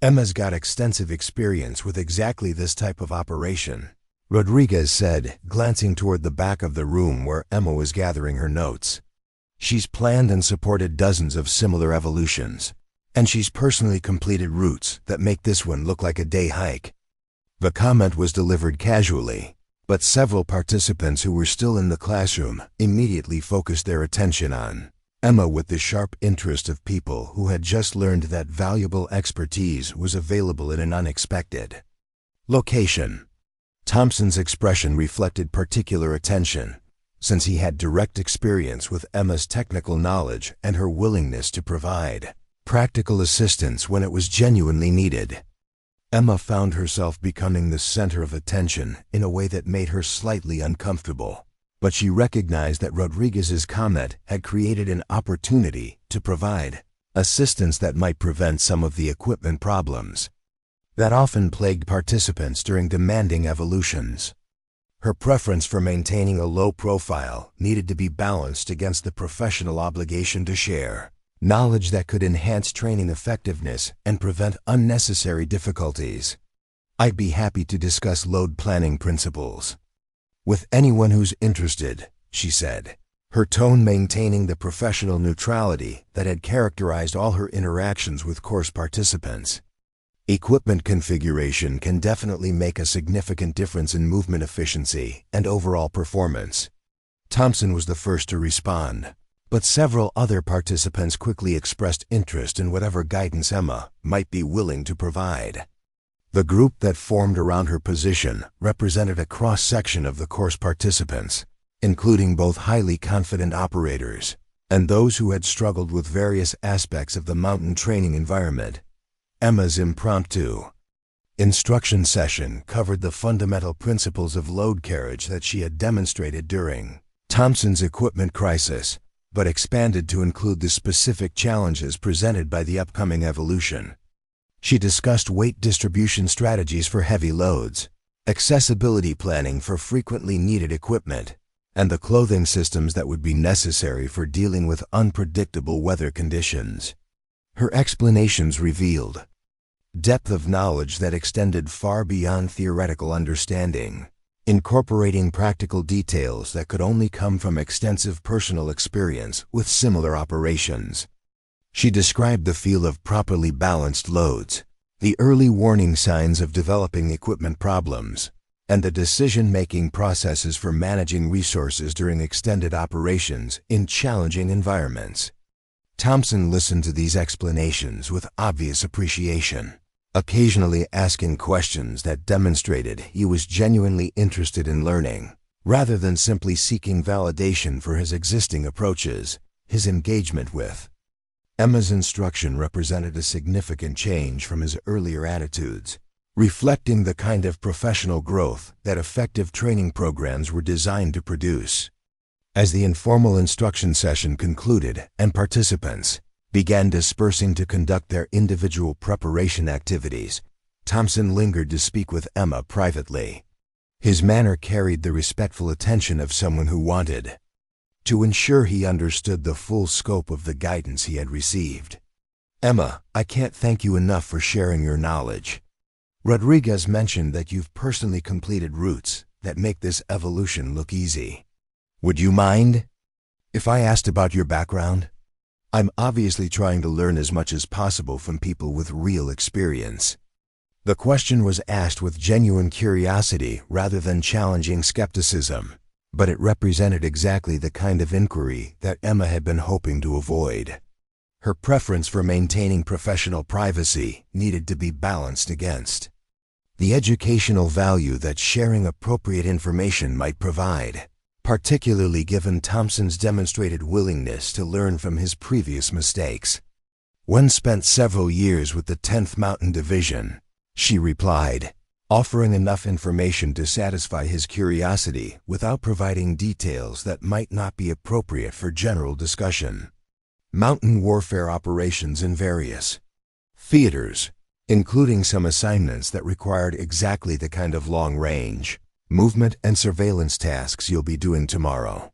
"Emma's got extensive experience with exactly this type of operation," Rodriguez said, glancing toward the back of the room where Emma was gathering her notes. "She's planned and supported dozens of similar evolutions, and she's personally completed routes that make this one look like a day hike." The comment was delivered casually, but several participants who were still in the classroom immediately focused their attention on Emma with the sharp interest of people who had just learned that valuable expertise was available in an unexpected location. Thompson's expression reflected particular attention, since he had direct experience with Emma's technical knowledge and her willingness to provide practical assistance when it was genuinely needed. Emma found herself becoming the center of attention in a way that made her slightly uncomfortable, but she recognized that Rodriguez's comment had created an opportunity to provide assistance that might prevent some of the equipment problems that often plagued participants during demanding evolutions. Her preference for maintaining a low profile needed to be balanced against the professional obligation to share knowledge that could enhance training effectiveness and prevent unnecessary difficulties. "I'd be happy to discuss load planning principles with anyone who's interested," she said, her tone maintaining the professional neutrality that had characterized all her interactions with course participants. Equipment configuration can definitely make a significant difference in movement efficiency and overall performance. Thompson was the first to respond, but several other participants quickly expressed interest in whatever guidance Emma might be willing to provide. The group that formed around her position represented a cross-section of the course participants, including both highly confident operators and those who had struggled with various aspects of the mountain training environment. Emma's impromptu instruction session covered the fundamental principles of load carriage that she had demonstrated during Thompson's equipment crisis, but expanded to include the specific challenges presented by the upcoming evolution. She discussed weight distribution strategies for heavy loads, accessibility planning for frequently needed equipment, and the clothing systems that would be necessary for dealing with unpredictable weather conditions. Her explanations revealed depth of knowledge that extended far beyond theoretical understanding, incorporating practical details that could only come from extensive personal experience with similar operations. She described the feel of properly balanced loads, the early warning signs of developing equipment problems, and the decision-making processes for managing resources during extended operations in challenging environments. Thompson listened to these explanations with obvious appreciation, occasionally asking questions that demonstrated he was genuinely interested in learning, rather than simply seeking validation for his existing approaches. His engagement with Emma's instruction represented a significant change from his earlier attitudes, reflecting the kind of professional growth that effective training programs were designed to produce. As the informal instruction session concluded and participants began dispersing to conduct their individual preparation activities, Thompson lingered to speak with Emma privately. His manner carried the respectful attention of someone who wanted to ensure he understood the full scope of the guidance he had received. "Emma, I can't thank you enough for sharing your knowledge. Rodriguez mentioned that you've personally completed routes that make this evolution look easy. Would you mind if I asked about your background? I'm obviously trying to learn as much as possible from people with real experience." The question was asked with genuine curiosity rather than challenging skepticism, but it represented exactly the kind of inquiry that Emma had been hoping to avoid. Her preference for maintaining professional privacy needed to be balanced against the educational value that sharing appropriate information might provide, particularly given Thompson's demonstrated willingness to learn from his previous mistakes. "One spent several years with the 10th Mountain Division," she replied, offering enough information to satisfy his curiosity without providing details that might not be appropriate for general discussion. Mountain warfare operations in various theaters, including some assignments that required exactly the kind of long-range movement and surveillance tasks you'll be doing tomorrow.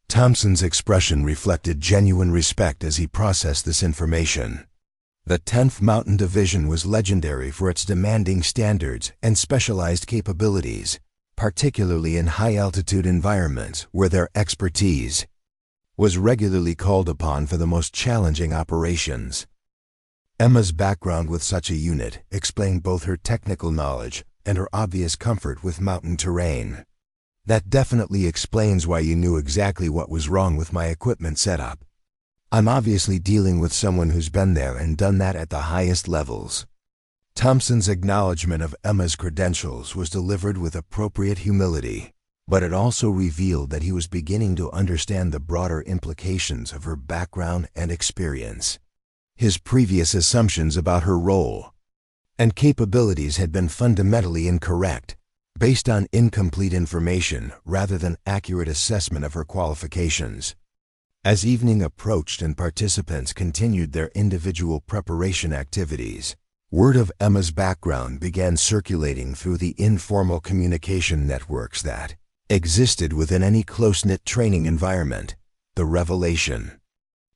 Thompson's expression reflected genuine respect as he processed this information. The 10th Mountain Division was legendary for its demanding standards and specialized capabilities, particularly in high-altitude environments where their expertise was regularly called upon for the most challenging operations. Emma's background with such a unit explained both her technical knowledge and her obvious comfort with mountain terrain. "That definitely explains why you knew exactly what was wrong with my equipment setup. I'm obviously dealing with someone who's been there and done that at the highest levels." Thompson's acknowledgement of Emma's credentials was delivered with appropriate humility, but it also revealed that he was beginning to understand the broader implications of her background and experience. His previous assumptions about her role and capabilities had been fundamentally incorrect, based on incomplete information rather than accurate assessment of her qualifications. As evening approached and participants continued their individual preparation activities, word of Emma's background began circulating through the informal communication networks that existed within any close-knit training environment. The revelation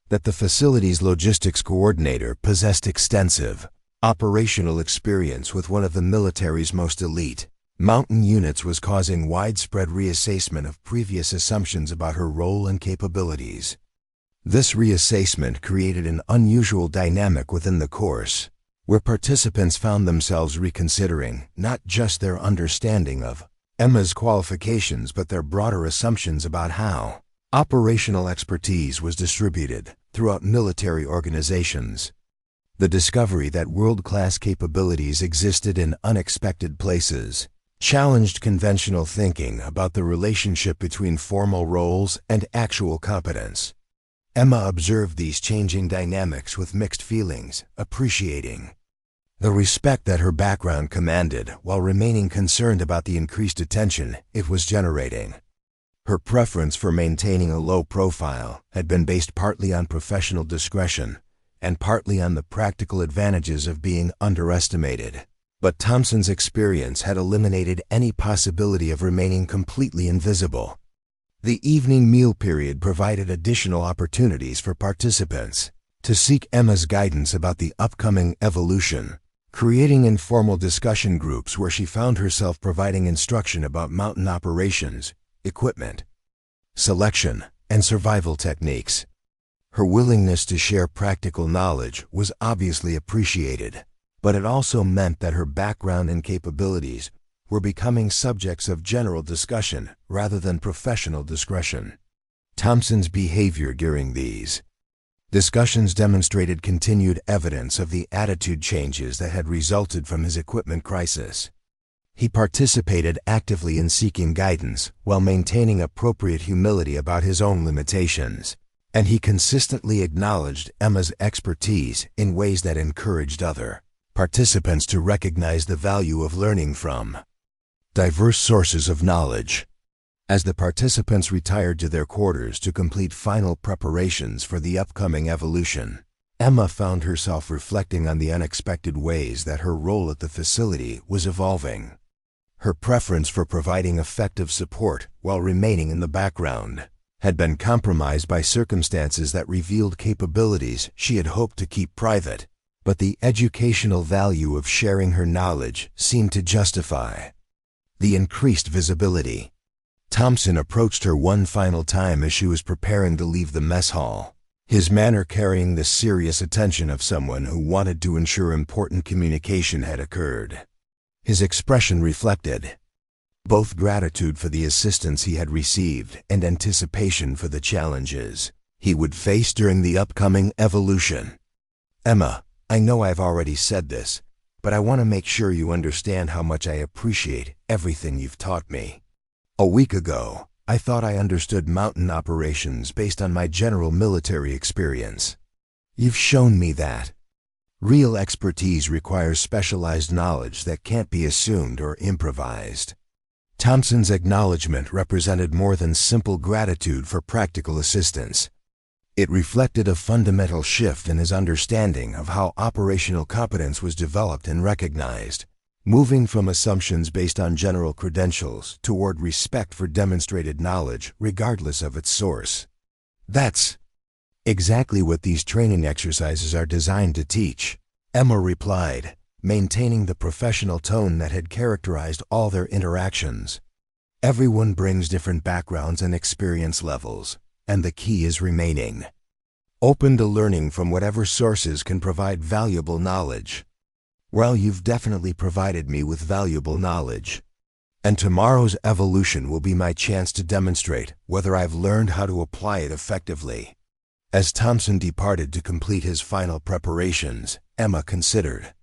that the facility's logistics coordinator possessed extensive operational experience with one of the military's most elite Mountain units was causing widespread reassessment of previous assumptions about her role and capabilities. This reassessment created an unusual dynamic within the course, where participants found themselves reconsidering not just their understanding of Emma's qualifications but their broader assumptions about how operational expertise was distributed throughout military organizations. The discovery that world-class capabilities existed in unexpected places challenged conventional thinking about the relationship between formal roles and actual competence. Emma observed these changing dynamics with mixed feelings, appreciating the respect that her background commanded while remaining concerned about the increased attention it was generating. Her preference for maintaining a low profile had been based partly on professional discretion and partly on the practical advantages of being underestimated. But Thompson's experience had eliminated any possibility of remaining completely invisible. The evening meal period provided additional opportunities for participants to seek Emma's guidance about the upcoming evolution, creating informal discussion groups where she found herself providing instruction about mountain operations, equipment, selection, and survival techniques. Her willingness to share practical knowledge was obviously appreciated, but it also meant that her background and capabilities were becoming subjects of general discussion rather than professional discretion. Thompson's behavior during these discussions demonstrated continued evidence of the attitude changes that had resulted from his equipment crisis. He participated actively in seeking guidance while maintaining appropriate humility about his own limitations, and he consistently acknowledged Emma's expertise in ways that encouraged other participants to recognize the value of learning from diverse sources of knowledge. As the participants retired to their quarters to complete final preparations for the upcoming evolution, Emma found herself reflecting on the unexpected ways that her role at the facility was evolving. Her preference for providing effective support while remaining in the background had been compromised by circumstances that revealed capabilities she had hoped to keep private, but the educational value of sharing her knowledge seemed to justify the increased visibility. Thompson approached her one final time as she was preparing to leave the mess hall, his manner carrying the serious attention of someone who wanted to ensure important communication had occurred. His expression reflected both gratitude for the assistance he had received and anticipation for the challenges he would face during the upcoming evolution. "Emma, I know I've already said this, but I want to make sure you understand how much I appreciate everything you've taught me. A week ago, I thought I understood mountain operations based on my general military experience. You've shown me that real expertise requires specialized knowledge that can't be assumed or improvised." Thompson's acknowledgement represented more than simple gratitude for practical assistance. It reflected a fundamental shift in his understanding of how operational competence was developed and recognized, moving from assumptions based on general credentials toward respect for demonstrated knowledge regardless of its source. "That's exactly what these training exercises are designed to teach," Emma replied, maintaining the professional tone that had characterized all their interactions. "Everyone brings different backgrounds and experience levels, and the key is remaining open to learning from whatever sources can provide valuable knowledge. Well, you've definitely provided me with valuable knowledge, and tomorrow's evolution will be my chance to demonstrate whether I've learned how to apply it effectively." As Thompson departed to complete his final preparations, Emma considered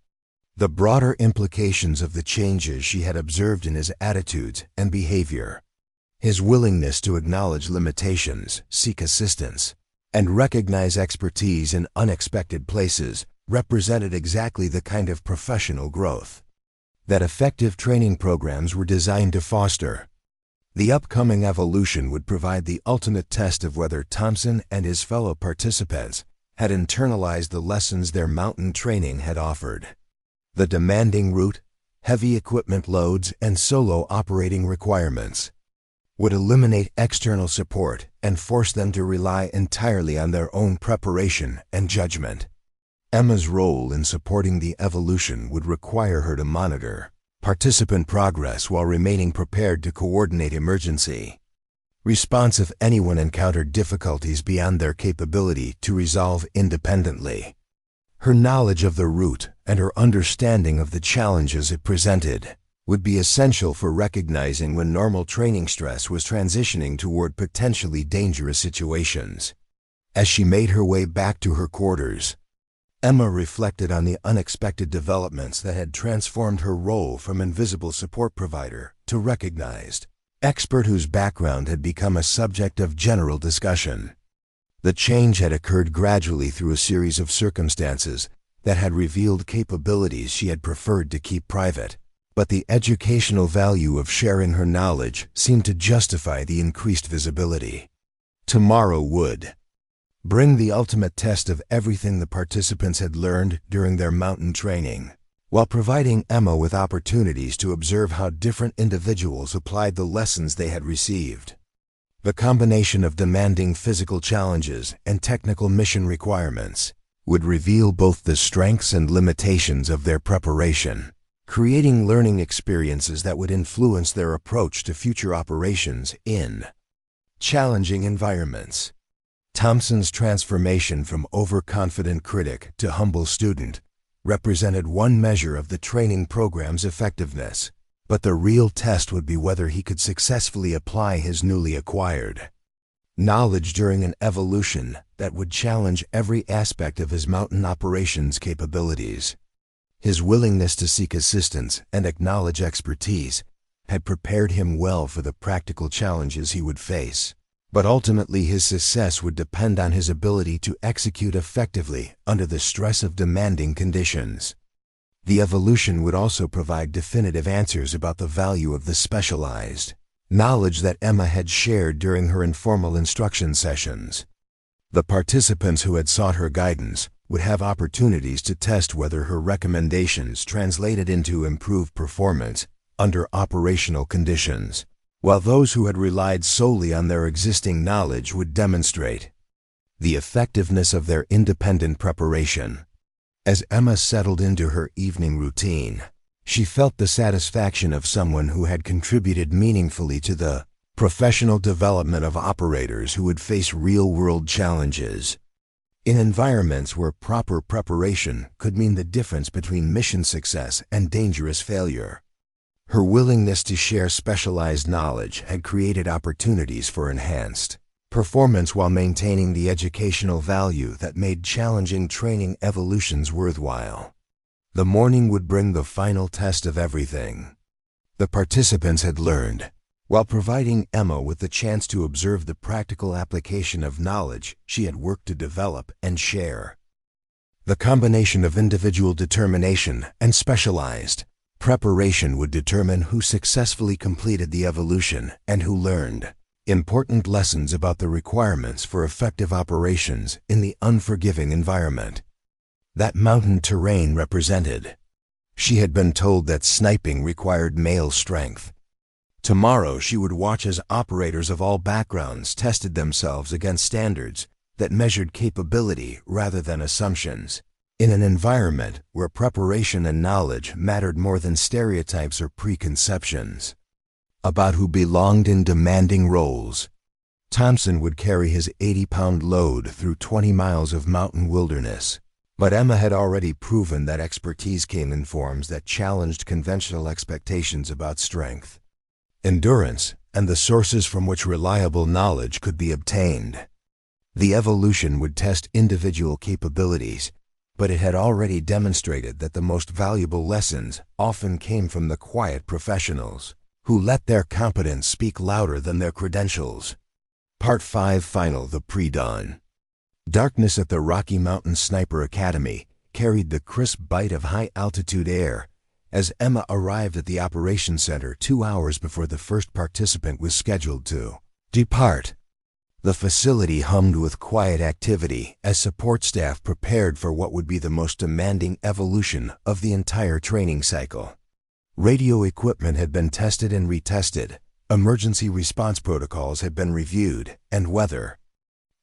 the broader implications of the changes she had observed in his attitudes and behavior. His willingness to acknowledge limitations, seek assistance, and recognize expertise in unexpected places represented exactly the kind of professional growth that effective training programs were designed to foster. The upcoming evolution would provide the ultimate test of whether Thompson and his fellow participants had internalized the lessons their mountain training had offered. The demanding route, heavy equipment loads, and solo operating requirements would eliminate external support and force them to rely entirely on their own preparation and judgment. Emma's role in supporting the evolution would require her to monitor Participant progress while remaining prepared to coordinate emergency response if anyone encountered difficulties beyond their capability to resolve independently. Her knowledge of the route and her understanding of the challenges it presented would be essential for recognizing when normal training stress was transitioning toward potentially dangerous situations. As she made her way back to her quarters, Emma reflected on the unexpected developments that had transformed her role from invisible support provider to recognized expert whose background had become a subject of general discussion. The change had occurred gradually through a series of circumstances that had revealed capabilities she had preferred to keep private, but the educational value of sharing her knowledge seemed to justify the increased visibility. Tomorrow would bring the ultimate test of everything the participants had learned during their mountain training, while providing Emma with opportunities to observe how different individuals applied the lessons they had received. The combination of demanding physical challenges and technical mission requirements would reveal both the strengths and limitations of their preparation, creating learning experiences that would influence their approach to future operations in challenging environments. Thompson's transformation from overconfident critic to humble student represented one measure of the training program's effectiveness, but the real test would be whether he could successfully apply his newly acquired knowledge during an evolution that would challenge every aspect of his mountain operations capabilities. His willingness to seek assistance and acknowledge expertise had prepared him well for the practical challenges he would face, but ultimately his success would depend on his ability to execute effectively under the stress of demanding conditions. The evolution would also provide definitive answers about the value of the specialized knowledge that Emma had shared during her informal instruction sessions. The participants who had sought her guidance would have opportunities to test whether her recommendations translated into improved performance under operational conditions, while those who had relied solely on their existing knowledge would demonstrate the effectiveness of their independent preparation. As Emma settled into her evening routine, she felt the satisfaction of someone who had contributed meaningfully to the professional development of operators who would face real-world challenges in environments where proper preparation could mean the difference between mission success and dangerous failure. Her willingness to share specialized knowledge had created opportunities for enhanced performance while maintaining the educational value that made challenging training evolutions worthwhile. The morning would bring the final test of everything the participants had learned, while providing Emma with the chance to observe the practical application of knowledge she had worked to develop and share. The combination of individual determination and specialized preparation would determine who successfully completed the evolution and who learned important lessons about the requirements for effective operations in the unforgiving environment that mountain terrain represented. She had been told that sniping required male strength. Tomorrow she would watch as operators of all backgrounds tested themselves against standards that measured capability rather than assumptions, in an environment where preparation and knowledge mattered more than stereotypes or preconceptions about who belonged in demanding roles. Thompson would carry his 80-pound load through 20 miles of mountain wilderness, but Emma had already proven that expertise came in forms that challenged conventional expectations about strength, endurance, and the sources from which reliable knowledge could be obtained. The evolution would test individual capabilities, but it had already demonstrated that the most valuable lessons often came from the quiet professionals who let their competence speak louder than their credentials. Part 5 Final The Pre-Dawn. Darkness at the Rocky Mountain Sniper Academy carried the crisp bite of high-altitude air as Emma arrived at the operations center 2 hours before the first participant was scheduled to depart. The facility hummed with quiet activity as support staff prepared for what would be the most demanding evolution of the entire training cycle. Radio equipment had been tested and retested, emergency response protocols had been reviewed, and weather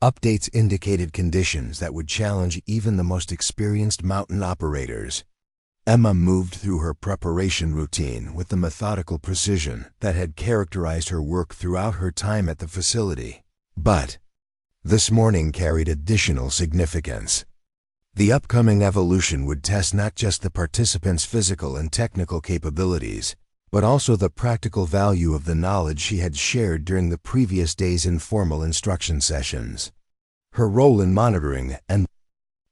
updates indicated conditions that would challenge even the most experienced mountain operators. Emma moved through her preparation routine with the methodical precision that had characterized her work throughout her time at the facility. But this morning carried additional significance. The upcoming evolution would test not just the participants' physical and technical capabilities, but also the practical value of the knowledge she had shared during the previous day's informal instruction sessions. Her role in monitoring and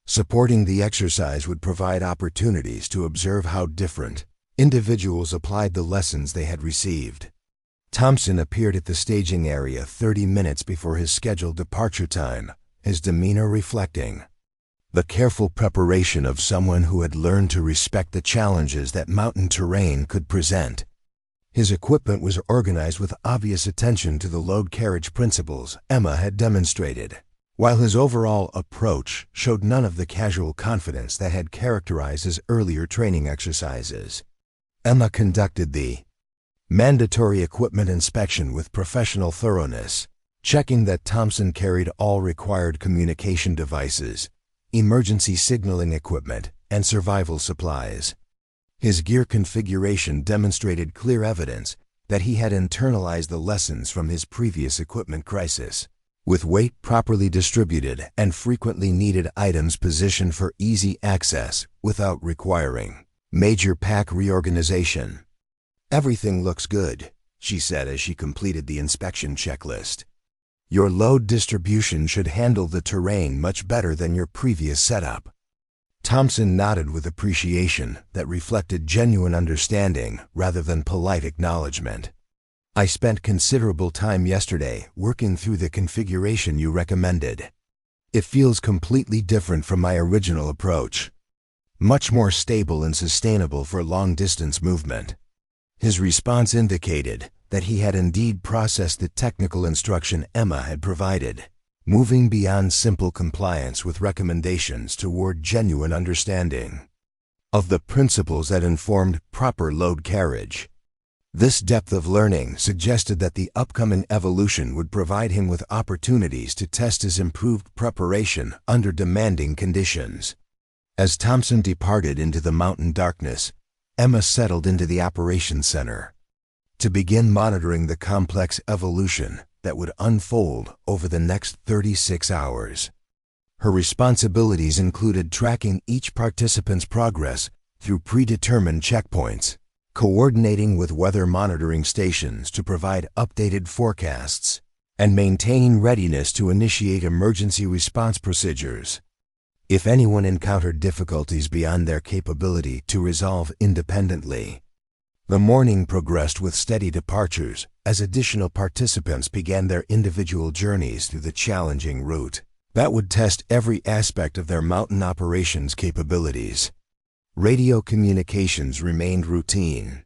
supporting the exercise would provide opportunities to observe how different individuals applied the lessons they had received. Thompson appeared at the staging area 30 minutes before his scheduled departure time, his demeanor reflecting the careful preparation of someone who had learned to respect the challenges that mountain terrain could present. His equipment was organized with obvious attention to the load carriage principles Emma had demonstrated, while his overall approach showed none of the casual confidence that had characterized his earlier training exercises. Emma conducted the mandatory equipment inspection with professional thoroughness, checking that Thompson carried all required communication devices, emergency signaling equipment, and survival supplies. His gear configuration demonstrated clear evidence that he had internalized the lessons from his previous equipment crisis, with weight properly distributed and frequently needed items positioned for easy access without requiring major pack reorganization. "Everything looks good," she said as she completed the inspection checklist. "Your load distribution should handle the terrain much better than your previous setup." Thompson nodded with appreciation that reflected genuine understanding rather than polite acknowledgement. "I spent considerable time yesterday working through the configuration you recommended. It feels completely different from my original approach. Much more stable and sustainable for long-distance movement." His response indicated that he had indeed processed the technical instruction Emma had provided, moving beyond simple compliance with recommendations toward genuine understanding of the principles that informed proper load carriage. This depth of learning suggested that the upcoming evolution would provide him with opportunities to test his improved preparation under demanding conditions. As Thompson departed into the mountain darkness, Emma settled into the operations center to begin monitoring the complex evolution that would unfold over the next 36 hours. Her responsibilities included tracking each participant's progress through predetermined checkpoints, coordinating with weather monitoring stations to provide updated forecasts, and maintaining readiness to initiate emergency response procedures if anyone encountered difficulties beyond their capability to resolve independently. The morning progressed with steady departures as additional participants began their individual journeys through the challenging route that would test every aspect of their mountain operations capabilities. Radio communications remained routine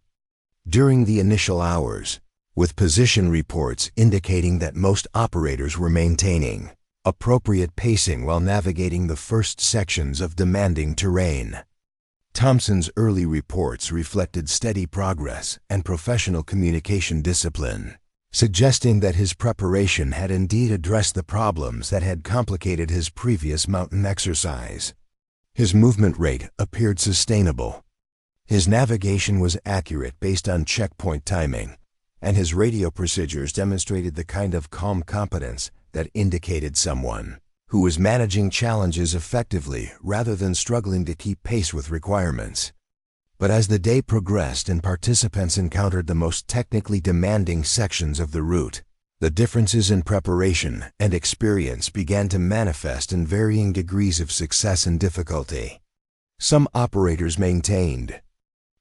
during the initial hours, with position reports indicating that most operators were maintaining appropriate pacing while navigating the first sections of demanding terrain. Thompson's early reports reflected steady progress and professional communication discipline, suggesting that his preparation had indeed addressed the problems that had complicated his previous mountain exercise. His movement rate appeared sustainable. His navigation was accurate based on checkpoint timing, and his radio procedures demonstrated the kind of calm competence that indicated someone who was managing challenges effectively rather than struggling to keep pace with requirements. But as the day progressed and participants encountered the most technically demanding sections of the route, the differences in preparation and experience began to manifest in varying degrees of success and difficulty. Some operators maintained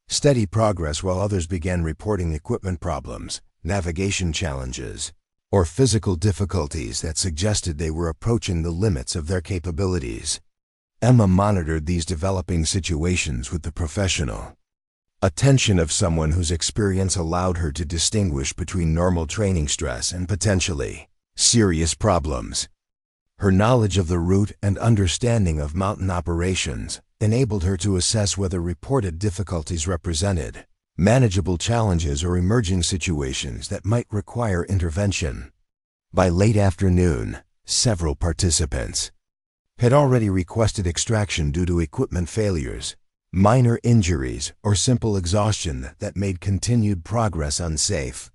steady progress while others began reporting equipment problems, navigation challenges, or physical difficulties that suggested they were approaching the limits of their capabilities. Emma monitored these developing situations with the professional attention of someone whose experience allowed her to distinguish between normal training stress and potentially serious problems. Her knowledge of the route and understanding of mountain operations enabled her to assess whether reported difficulties represented manageable challenges or emerging situations that might require intervention. By late afternoon, several participants had already requested extraction due to equipment failures, minor injuries, or simple exhaustion that made continued progress unsafe.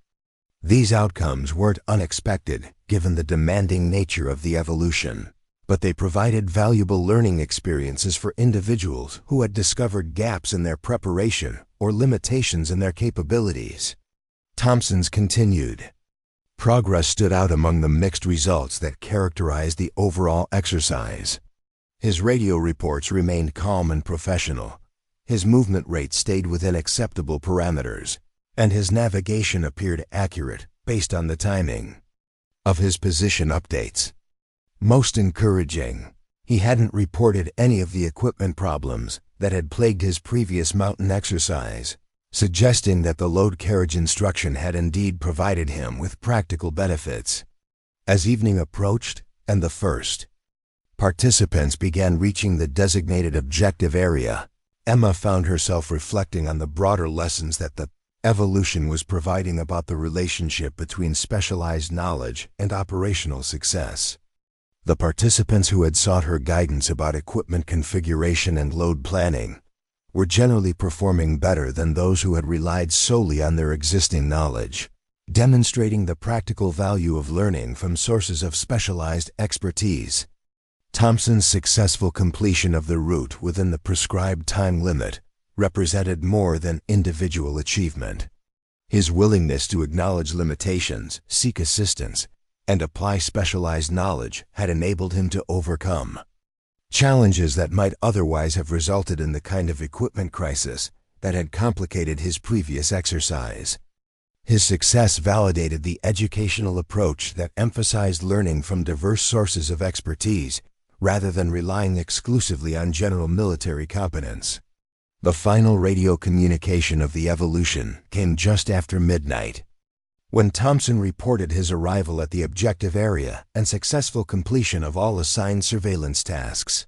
These outcomes weren't unexpected, given the demanding nature of the evolution, but they provided valuable learning experiences for individuals who had discovered gaps in their preparation or limitations in their capabilities. Thompson's continued progress stood out among the mixed results that characterized the overall exercise. His radio reports remained calm and professional. His movement rate stayed within acceptable parameters, and his navigation appeared accurate based on the timing of his position updates. Most encouraging, he hadn't reported any of the equipment problems that had plagued his previous mountain exercise, suggesting that the load carriage instruction had indeed provided him with practical benefits. As evening approached and the first participants began reaching the designated objective area, Emma found herself reflecting on the broader lessons that the evolution was providing about the relationship between specialized knowledge and operational success. The participants who had sought her guidance about equipment configuration and load planning were generally performing better than those who had relied solely on their existing knowledge, demonstrating the practical value of learning from sources of specialized expertise. Thompson's successful completion of the route within the prescribed time limit represented more than individual achievement. His willingness to acknowledge limitations, seek assistance, and apply specialized knowledge had enabled him to overcome challenges that might otherwise have resulted in the kind of equipment crisis that had complicated his previous exercise. His success validated the educational approach that emphasized learning from diverse sources of expertise rather than relying exclusively on general military competence. The final radio communication of the evolution came just after midnight, when Thompson reported his arrival at the objective area and successful completion of all assigned surveillance tasks.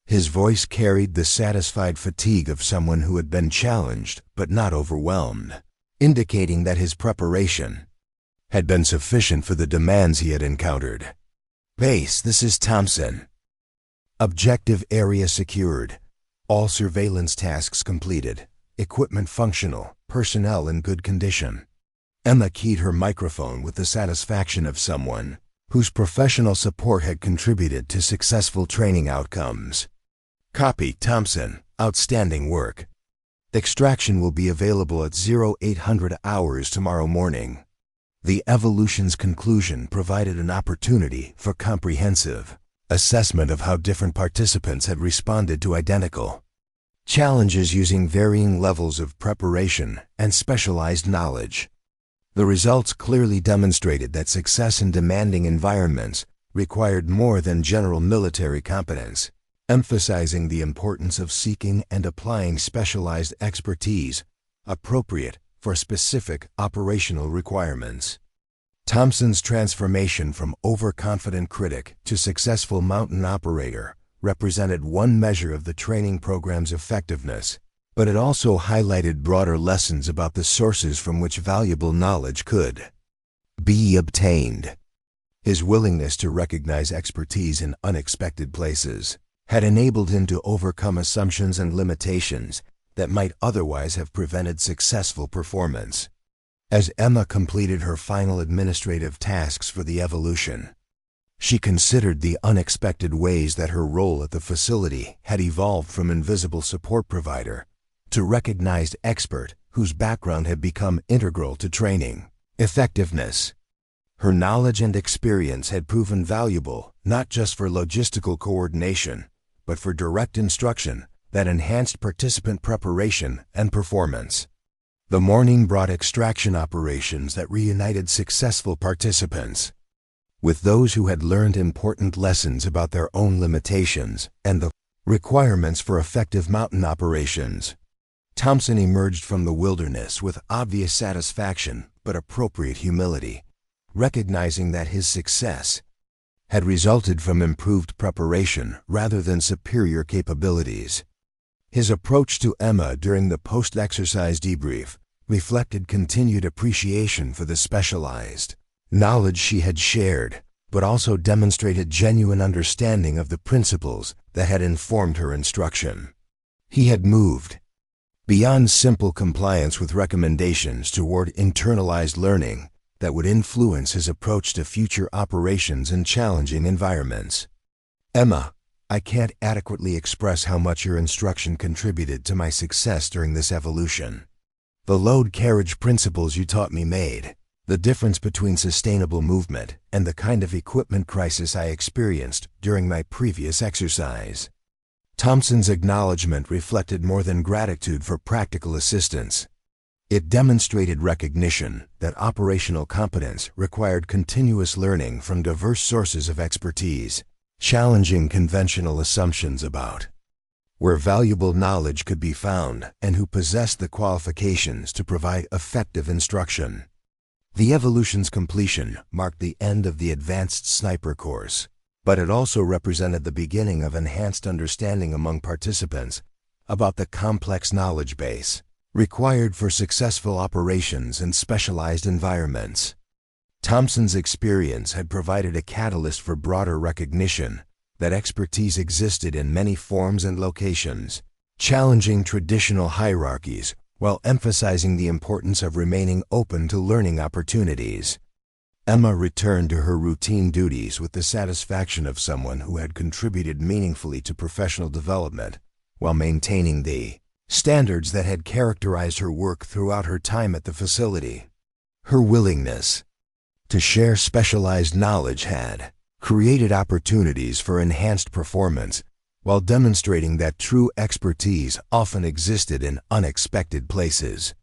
His voice carried the satisfied fatigue of someone who had been challenged but not overwhelmed, indicating that his preparation had been sufficient for the demands he had encountered. "Base, this is Thompson. Objective area secured. All surveillance tasks completed. Equipment functional. Personnel in good condition." Emma keyed her microphone with the satisfaction of someone whose professional support had contributed to successful training outcomes. "Copy, Thompson. Outstanding work. Extraction will be available at 0800 hours tomorrow morning." The evolution's conclusion provided an opportunity for comprehensive assessment of how different participants had responded to identical challenges using varying levels of preparation and specialized knowledge. The results clearly demonstrated that success in demanding environments required more than general military competence, emphasizing the importance of seeking and applying specialized expertise appropriate for specific operational requirements. Thompson's transformation from overconfident critic to successful mountain operator represented one measure of the training program's effectiveness, but it also highlighted broader lessons about the sources from which valuable knowledge could be obtained. His willingness to recognize expertise in unexpected places had enabled him to overcome assumptions and limitations that might otherwise have prevented successful performance. As Emma completed her final administrative tasks for the evolution, she considered the unexpected ways that her role at the facility had evolved from invisible support provider to recognized expert whose background had become integral to training effectiveness. Her knowledge and experience had proven valuable not just for logistical coordination, but for direct instruction that enhanced participant preparation and performance. The morning brought extraction operations that reunited successful participants with those who had learned important lessons about their own limitations and the requirements for effective mountain operations. Thompson emerged from the wilderness with obvious satisfaction but appropriate humility, recognizing that his success had resulted from improved preparation rather than superior capabilities. His approach to Emma during the post-exercise debrief reflected continued appreciation for the specialized knowledge she had shared, but also demonstrated genuine understanding of the principles that had informed her instruction. He had moved beyond simple compliance with recommendations toward internalized learning that would influence his approach to future operations in challenging environments. Emma, I can't adequately express how much your instruction contributed to my success during this evolution. The load carriage principles you taught me made the difference between sustainable movement and the kind of equipment crisis I experienced during my previous exercise. Thompson's acknowledgement reflected more than gratitude for practical assistance. It demonstrated recognition that operational competence required continuous learning from diverse sources of expertise, challenging conventional assumptions about where valuable knowledge could be found and who possessed the qualifications to provide effective instruction. The evolution's completion marked the end of the advanced sniper course, but it also represented the beginning of enhanced understanding among participants about the complex knowledge base required for successful operations in specialized environments. Thompson's experience had provided a catalyst for broader recognition that expertise existed in many forms and locations, challenging traditional hierarchies while emphasizing the importance of remaining open to learning opportunities. Emma returned to her routine duties with the satisfaction of someone who had contributed meaningfully to professional development while maintaining the standards that had characterized her work throughout her time at the facility. Her willingness to share specialized knowledge had created opportunities for enhanced performance while demonstrating that true expertise often existed in unexpected places.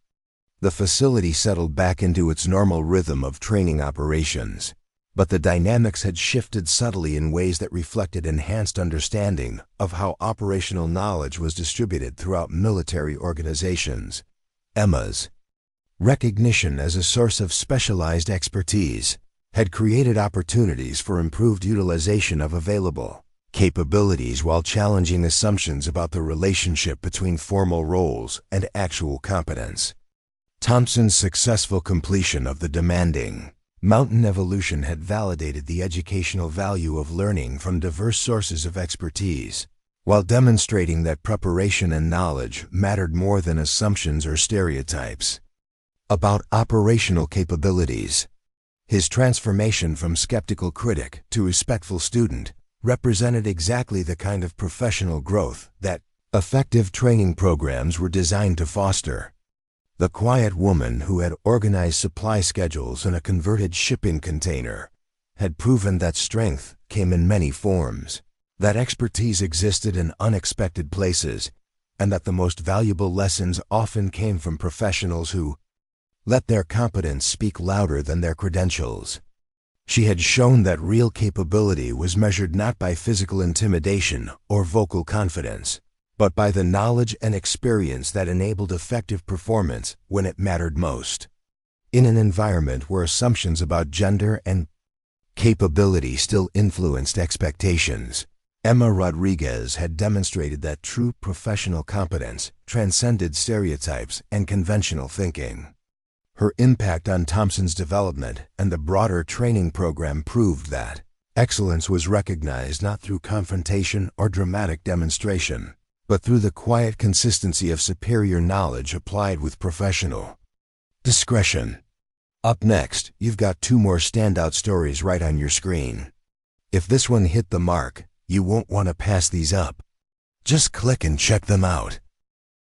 The facility settled back into its normal rhythm of training operations, but the dynamics had shifted subtly in ways that reflected enhanced understanding of how operational knowledge was distributed throughout military organizations. Emma's recognition as a source of specialized expertise had created opportunities for improved utilization of available capabilities while challenging assumptions about the relationship between formal roles and actual competence. Thompson's successful completion of the demanding mountain evolution had validated the educational value of learning from diverse sources of expertise, while demonstrating that preparation and knowledge mattered more than assumptions or stereotypes about operational capabilities. His transformation from skeptical critic to respectful student represented exactly the kind of professional growth that effective training programs were designed to foster. The quiet woman who had organized supply schedules in a converted shipping container had proven that strength came in many forms, that expertise existed in unexpected places, and that the most valuable lessons often came from professionals who let their competence speak louder than their credentials. She had shown that real capability was measured not by physical intimidation or vocal confidence, but by the knowledge and experience that enabled effective performance when it mattered most. In an environment where assumptions about gender and capability still influenced expectations, Emma Rodriguez had demonstrated that true professional competence transcended stereotypes and conventional thinking. Her impact on Thompson's development and the broader training program proved that excellence was recognized not through confrontation or dramatic demonstration, but through the quiet consistency of superior knowledge applied with professional discretion. Up next, you've got 2 more standout stories right on your screen. If this one hit the mark, you won't want to pass these up. Just click and check them out.